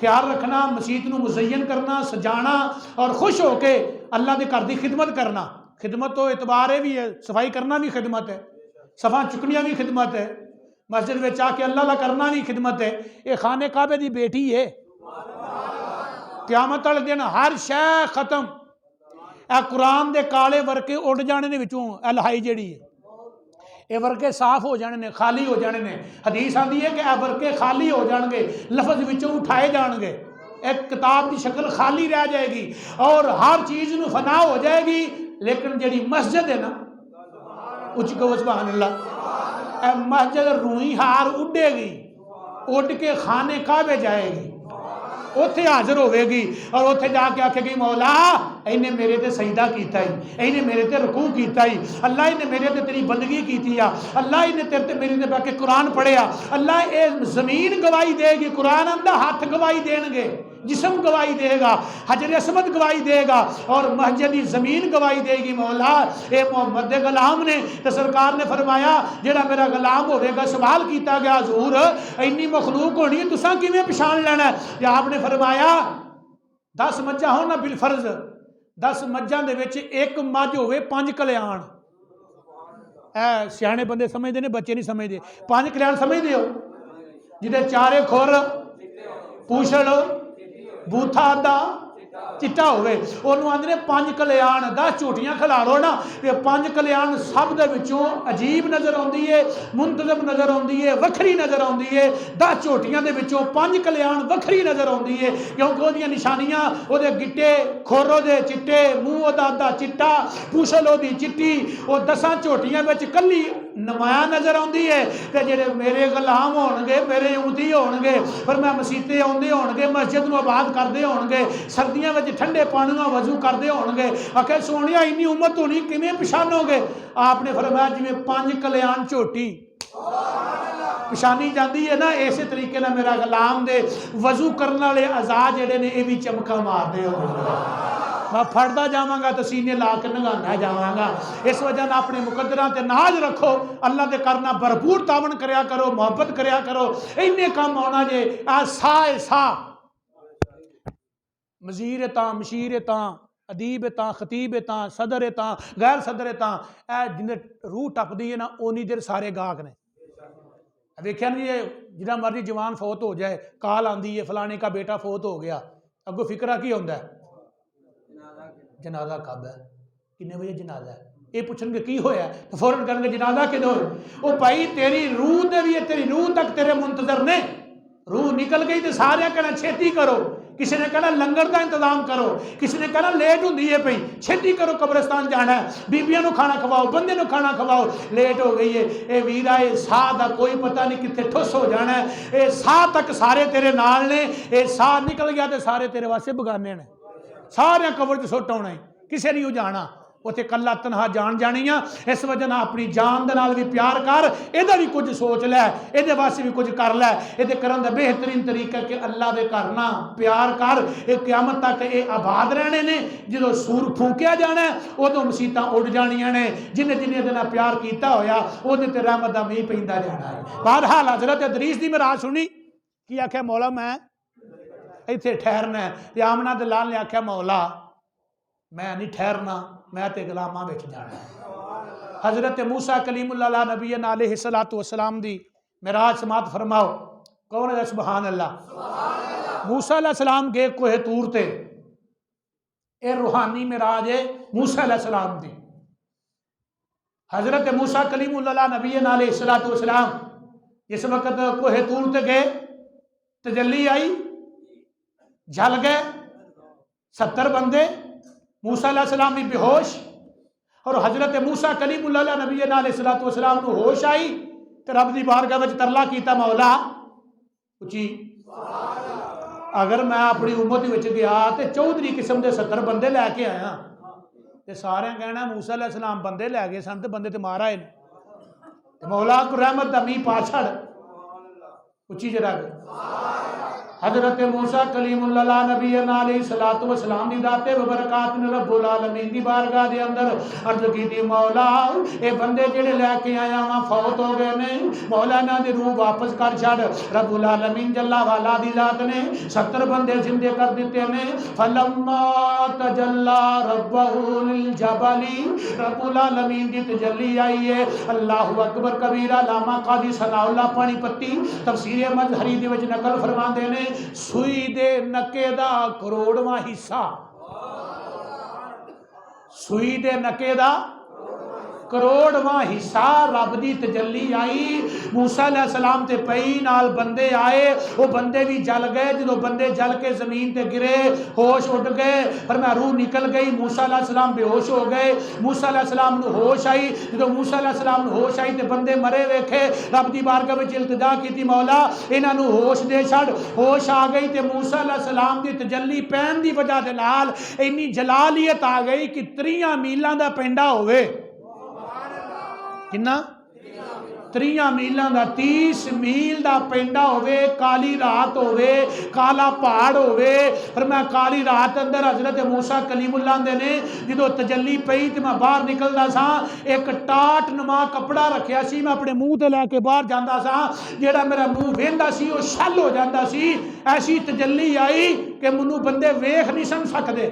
خیال رکھنا، مسجد نوں مزین کرنا، سجانا اور خوش ہو کے اللہ دی گھر دی خدمت کرنا. خدمت تو اعتبار ہے بھی ہے، صفائی کرنا بھی خدمت ہے، صفاں چکنیاں بھی خدمت ہے، مسجد میں آ کے اللہ لا کرنا بھی خدمت ہے. یہ خانہ کعبے دی بیٹی ہے. قیامت والے دن ہر شے ختم. اے قرآن دے کالے ورقے اڑ جانے نے وچوں، اے لہائی جیڑی ہے یہ ورقے صاف ہو جانے نے، خالی ہو جانے نے. حدیث آندی ہے کہ اے ورقے خالی ہو جان گے، لفظ وچوں اٹھائے جان گے، ایک کتاب کی شکل خالی رہ جائے گی اور ہر چیز نو فنا ہو جائے گی. لیکن جیڑی مسجد ہے نا اچ کو سبحان اللہ، اے مسجد روئی ہار اڈے گی، اڈ کے خانے کعبے جائے گی، اوتھے حاضر ہوئے گی اور اوتھے جا کے آکھے گی مولا اینے میرے تے سجدہ کیتا ہی، اینے میرے تے رکوع کیتا ہی، اللہ اینے میرے تے تیری بندگی کیتی ہے، اللہ اینے تیرے تے میرے تے بیٹھ کے قرآن پڑھیا. اللہ اے زمین گواہی دے گی، قرآن اندر ہاتھ گواہی دین گے، جسم گواہی دے گا، حجر اسود گواہی دے گا اور مسجدی زمین گواہی دے گی مولا اے محمد دے غلام نے. تو سرکار نے فرمایا جڑا میرا غلام ہوئے گا، سوال کیتا گیا حضور اینی مخلوق ہونی ہے تساں کیویں پہچان لینا ہے؟ یا آپ نے فرمایا 10 مجھاں ہون نا بالفرض، 10 مجھاں دے وچ ایک مجھ ہوئے 5 کلیان. اے سیانے بندے سمجھدے نے، بچے نہیں سمجھدے. 5 کلیان سمجھدے ہو جدے چارے کھور پوچھڑ بوتھا آدھا چٹا ہوئے، انہوں آندھے نے 5 کلیان. 10 جھوٹیاں کھلارو نا، یہ 5 کلیان سب دے وچوں عجیب نظر آندی ہے، منتظم نظر آندی ہے، وکھری نظر آندی ہے. 10 جھوٹیاں دے وچوں 5 کلیان وکھری نظر آندی ہے کیونکہ وہ دیاں نشانیاں وہ دے گٹے کھورو دے چٹے، منہ وہ دا چٹا، پوچھلو دی چٹی، وہ 10 جھوٹیاں وچ کلی نمایاں نظر آندی ہے. تے جڑے میرے غلام ہون گے، میرے امتی ہون گے، پر میں مسیتے آندے ہون گے، مسجد نو آباد کردے ہون گے، سردیاں وچ ٹھنڈے پانی نال وضو کردے ہون گے، آکھے سونیا اینی امت ہونی کیویں پہچانو گے؟ آپ نے فرمایا جویں 5 کلیان جھوٹی پچھانی جاندی ہے نا، اسی طریقے نال میرا غلام دے وضو کرن والے اعضاء جڑے نے اے وی چمکا ماردے ہون گے. میں پھڑدا جاواں گا تو سینے لا کے نگانا جاواں گا. اس وجہ نہ اپنے مقدراں تے ناز رکھو، اللہ دے کرنا بھرپور تعاون کریا کرو، محبت کریا کرو. اینے کام ہونا جے سا مزیر تاں، مشیر تاں، ادیب تاں، خطیب تاں، صدر تاں، غیر صدر تاں، اے جن روح ٹپدی ہے نا اونی دیر سارے گاہک نے. ویکھیا نہیں یہ جنہ مرضی جوان فوت ہو جائے کال آندی ہے فلانے کا بیٹا فوت ہو گیا، اگو فکرہ کی ہوندا ہے جنازہ کب ہے، کنے بجے جنازہ ہے، یہ پوچھن گے کی ہویا ہے تو فوراً کریں گے جنازہ کدوں ہے. وہ بھائی تیری روح دے بھی تیری روح تک تیرے منتظر نے. روح نکل گئی تو سارے کہنا چھیتی کرو، کسی نے کہنا لنگر کا انتظام کرو، کسی نے کہنا لیٹ ہوندی ہے پئی چھیتی کرو قبرستان جانا ہے، بیبیاں نو کھانا کھواؤ، بندے نو کھانا کھواؤ، لیٹ ہو گئی ہے. اے ویرا اے ساہ دا کوئی پتہ نہیں کتنے ٹھس ہو جانا ہے. اے ساہ تک سارے تیرے نال نے، اے ساہ نکل گیا تے سارے تیرے واسطے بگانے نے، سارے قبر تے سٹ ہونا ہے، کسے نہیں ہو جانا اتنے کلا تنہا جان جانیاں. اس وجہ نہ اپنی جان دے نال بھی پیار کر، یہ بھی کچھ سوچ لے، یہ واسطے بھی کچھ کر لے. یہ کرن دا بہترین طریقہ کہ اللہ دے کرنا پیار کر. یہ قیامت تک یہ آباد رہنے نے، جدو سور پھونکیا جانا ہے ادو مسیتاں اڑ جانیاں نے. جنہیں جنہیں دے نال پیار کیتا ہویا وہ تے رحمت دا میਂہ پیندا جانا ہے. بہرحال حضرت ادریس دی میراث سنی کی آکھیا مولا میں ایتھے ٹھہرنا ہے. آمنہ دے لال نے آکھیا مولا میں نہیں ٹھہرنا، میں تے غلاماں وچ جانا ہے. حضرت موسیٰ کلیم اللہ نبی علیہ السلام دی معراج سماعت فرماؤ. کون ہے سبحان اللہ؟ موسیٰ علیہ السلام گئے کوہ طور تے، اے روحانی معراج ہے موسیٰ علیہ السلام دی. حضرت موسیٰ کلیم اللہ نبی علیہ السلام جس وقت کوہ طور تے گئے تجلی آئی، جھل گئے 70 بندے، موسیٰ علیہ السلام بھی بے ہوش، اور حضرت موسیٰ کلیم اللہ نبی علیہ السلام کو ہوش آئی تے رب دی بارگاہ وچ ترلا کیتا مولا اچھی اگر میں اپنی امت وچ گیا تے چودھری قسم دے 70 بندے لے کے آیا تے سارے کہنا موسیٰ علیہ السلام بندے لے گئے سن تے بندے تے مار آئے تے مولا کو رحمت دا میਂہ پا چھڑ اچھی جرا حضرت موسیٰ کلیم اللہ نبی علیہ السلام دی ذات و برکات نے رب العالمین دی بارگاہ دے اندر عرض کیتی مولا اے بندے جڑے لے کے آیا ہاں فوت ہو گئے نے مولا انہاں دی روح واپس کر چھڑ رب العالمین جل والا دی ذات نے 70 بندے زندے کر دیتے نے فلما تجلی ربہ للجبل رب العالمین دی تجلی آئی ہے اللہ اکبر کبیرہ علامہ قاضی ثناء اللہ پانی پتی تفسیر مظہری دے وچ نقل فرماندے نے سوئی دے نکے دا کروڑواں حصہ سوئی دے نکے دا کروڑواں حصہ رب دی تجلی آئی موسیٰ علیہ السلام تے پئی نال بندے آئے وہ بندے بھی جل گئے جدو بندے جل کے زمین تے گرے ہوش اٹھ گئے فرمایا روح نکل گئی موسیٰ علیہ السلام بے ہوش ہو گئے موسیٰ علیہ السلام نو ہوش آئی جدو موسیٰ علیہ السلام نو ہوش آئی تے بندے مرے ویکھے رب دی بارگاہ وچ التجا کیتی مولا انہاں نو ہوش دے چھڑ ہوش آ گئی تے موسیٰ علیہ السلام دی تجلی پین دی وجہ دے نال اینی جلالیت آ گئی کہ 30 میلاں دا پینڈا ہوئے کنا 30 میلاں دا 30 میل دا پینڈا ہوئے کالی رات ہوئے کالا پہاڑ ہوئے فرمایا کالی رات اندر حضرت موسیٰ کلیم اللہ دے نے جدو تجلی پئی تے میں باہر نکلدا سا ایک ٹاٹ نما کپڑا رکھیا سی میں اپنے منہ تے لے کے باہر جاندا سا جیڑا میرا منہ ویندا سی وہ شل ہو جاندا سی ایسی تجلی آئی کہ منو بندے ویکھ نہیں سن سکدے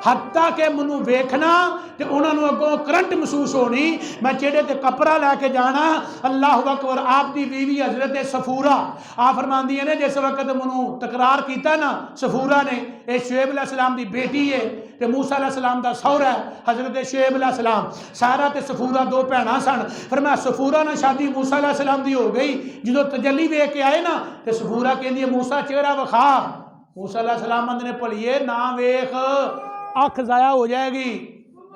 حتیٰ کہ منو ویکھنا تے انہوں نے اگوں کرنٹ محسوس ہونی میں چیڑے تے کپڑا لے کے جانا اللہ اکبر آپ دی بیوی حضرت صفورہ آپ فرماندی ہے نے جس وقت منو تقرار کیتا نا صفورہ نے اے شعیب علیہ السلام دی بیٹی ہے تے موسیٰ علیہ السلام دا سورہ ہے حضرت شعیب علیہ السلام سارا تے صفورہ دو بھیناں سن فرمایا صفورہ نے شادی موسیٰ علیہ السلام دی ہو گئی جدو تجلی ویکھ کے آئے نا تے صفورہ کہندی ہے موسیٰ چہرہ وکھا موسیٰ علیہ السلام نے پڑھیے نہ ویکھ اکھ ضائع ہو جائے گی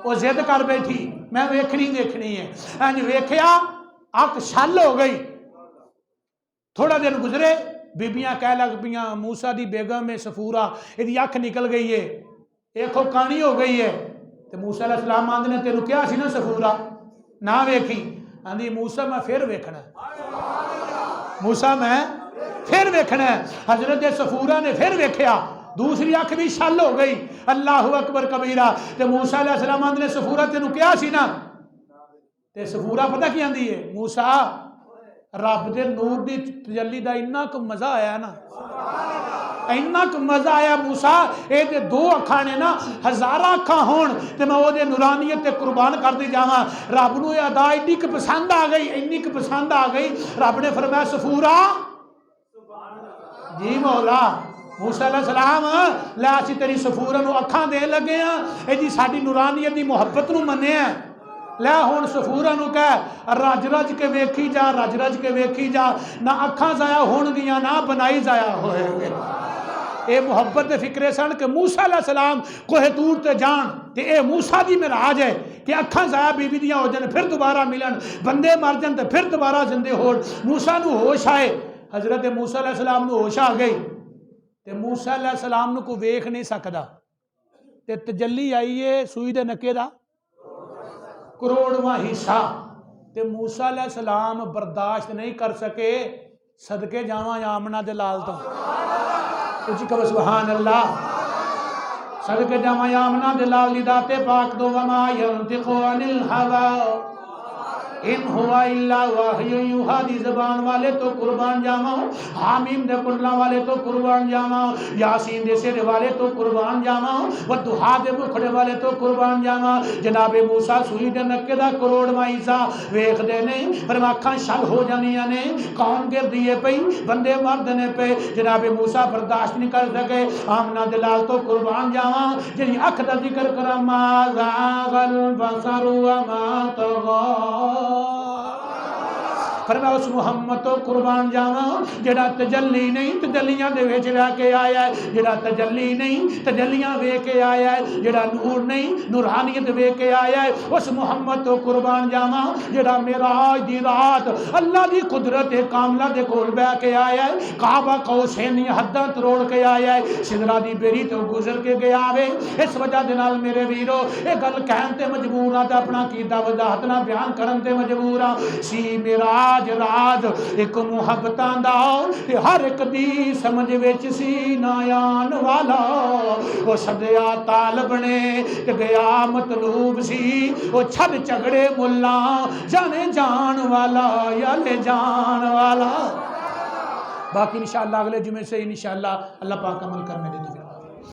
وہ ضد کر بیٹھی میں دیکھنی ہے انج ویکھیا اکھ شل ہو گئی تھوڑا دن گزرے بیبیاں کہہ لگ پیاں موسیٰ دی بیگم میں صفورہ یہ اکھ نکل گئی ہے ایک کانی ہو گئی ہے تو موسیٰ علیہ السلام آندے نے تینوں کیا سی نا صفورہ نہ ویکھی آندی موسیٰ میں پھر ویکھنا موسیٰ میں پھر ویکھنا حضرت صفورہ نے پھر ویکھیا دوسری آنکھ بھی شل ہو گئی اللہ اکبر کبیرہ تے موسیٰ علیہ السلام نے صفورہ تینوں کیا سی نا تے صفورہ پتہ کی آندی ہے موسیٰ رب دے نور دی تجلی دا اتنا کو مزہ آیا نا اتنا کو مزہ آیا موسیٰ اے تے دو اکھاں نے نا ہزارہ اکھاں ہون تے میں وہ دے نورانیت تے قربان کر دی جاواں رب نو یہ ادا ایڈی کہ پسند آ گئی اتنی کہ پسند آ گئی رب نے فرمایا صفورہ جی مولا موسیٰ علیہ السلام لے اسی تیری صفورہ نو اکھاں دے لگے ہیں اے جی ساڈی نورانیت دی محبت نو منے ہیں لے ہون صفورہ نو کہہ رج رج کے ویکھی جا رج رج کے ویکھی جا نہ اکھاں ضائع ہون گیاں نہ بنائی ضائع ہوئے گے اے محبت دے فکرے سن کہ موسیٰ علیہ السلام کوہ طور تے جان تے اے موسیٰ دی معراج ہے کہ اکھاں ضائع بیوی دیاں ہو جان پھر دوبارہ ملن بندے مر جان تے پھر دوبارہ زندے ہون موسیٰ نو ہوش آئے حضرت موسیٰ علیہ السلام نو ہوش آ گئی تے موسیٰ علیہ السلام نو کو ویکھ نہیں سکدا تے تجلی آئی ہے سوئی دے نکے دا کروڑواں حصہ تے موسیٰ علیہ السلام برداشت نہیں کر سکے صدقے جاواں آمنہ دے لال تو کچھ کہو سبحان اللہ صدقے جاواں آمنہ دے لال دی ذات پاک دو وما ینطق عن الہوی ان ہوا الا وحی یوحا دی زبان والے تو قربان جاواں حامیم دے کنڈلاں والے تو قربان جاواں یاسین دے سر والے تو قربان جاواں والدحا دے مکھڑے والے تو قربان جاواں جناب موسیٰ سوئی دے نکے دا کروڑواں حصہ ویکھ دے نے فرما اکھاں شل ہو جانیاں نے کون گر دیے پئی بندے مر دنے پے جناب موسیٰ برداشت نہیں کر سکے آمنہ دلال تو قربان جاواں جنی اکھ دا ذکر کرا ما زاغ البصر وما طغى فرمایا اس محمد تو قربان جاواں جڑا تجلی نہیں تجلیاں دے وچ رہ کے آیا ہے، جڑا تجلی نہیں تجلیاں وے کے آیا ہے، جڑا نور نہیں نورانیت وے کے آیا ہے، اس محمد تو قربان جاواں جڑا معراج دی رات اللہ دی قدرت کاملہ دے کول بیٹھ کے آیا ہے، کعبہ قوسین حداں تروڑ کے آیا ہے، سدرہ دی بیری تو گزر کے گیا وے۔ اس وجہ دے نال میرے ویرو اے گل کہن تے مجبور ہاں تے اپنا عقیدہ وضاحت نہ بیان کرن تے مجبور ہاں۔ سی معراج راج ایک محبتاں دا تے ہر ایک دی سمجھ وچ سی نہ آن والا، وہ سدیا طالب نے تے گیا مطلوب سی، وہ چھڑ جھگڑے ملا جانے جان والا یا لے جان والا۔ باقی انشاءاللہ اگلے جمعے سے انشاءاللہ اللہ پاک عمل کرنے دے دے۔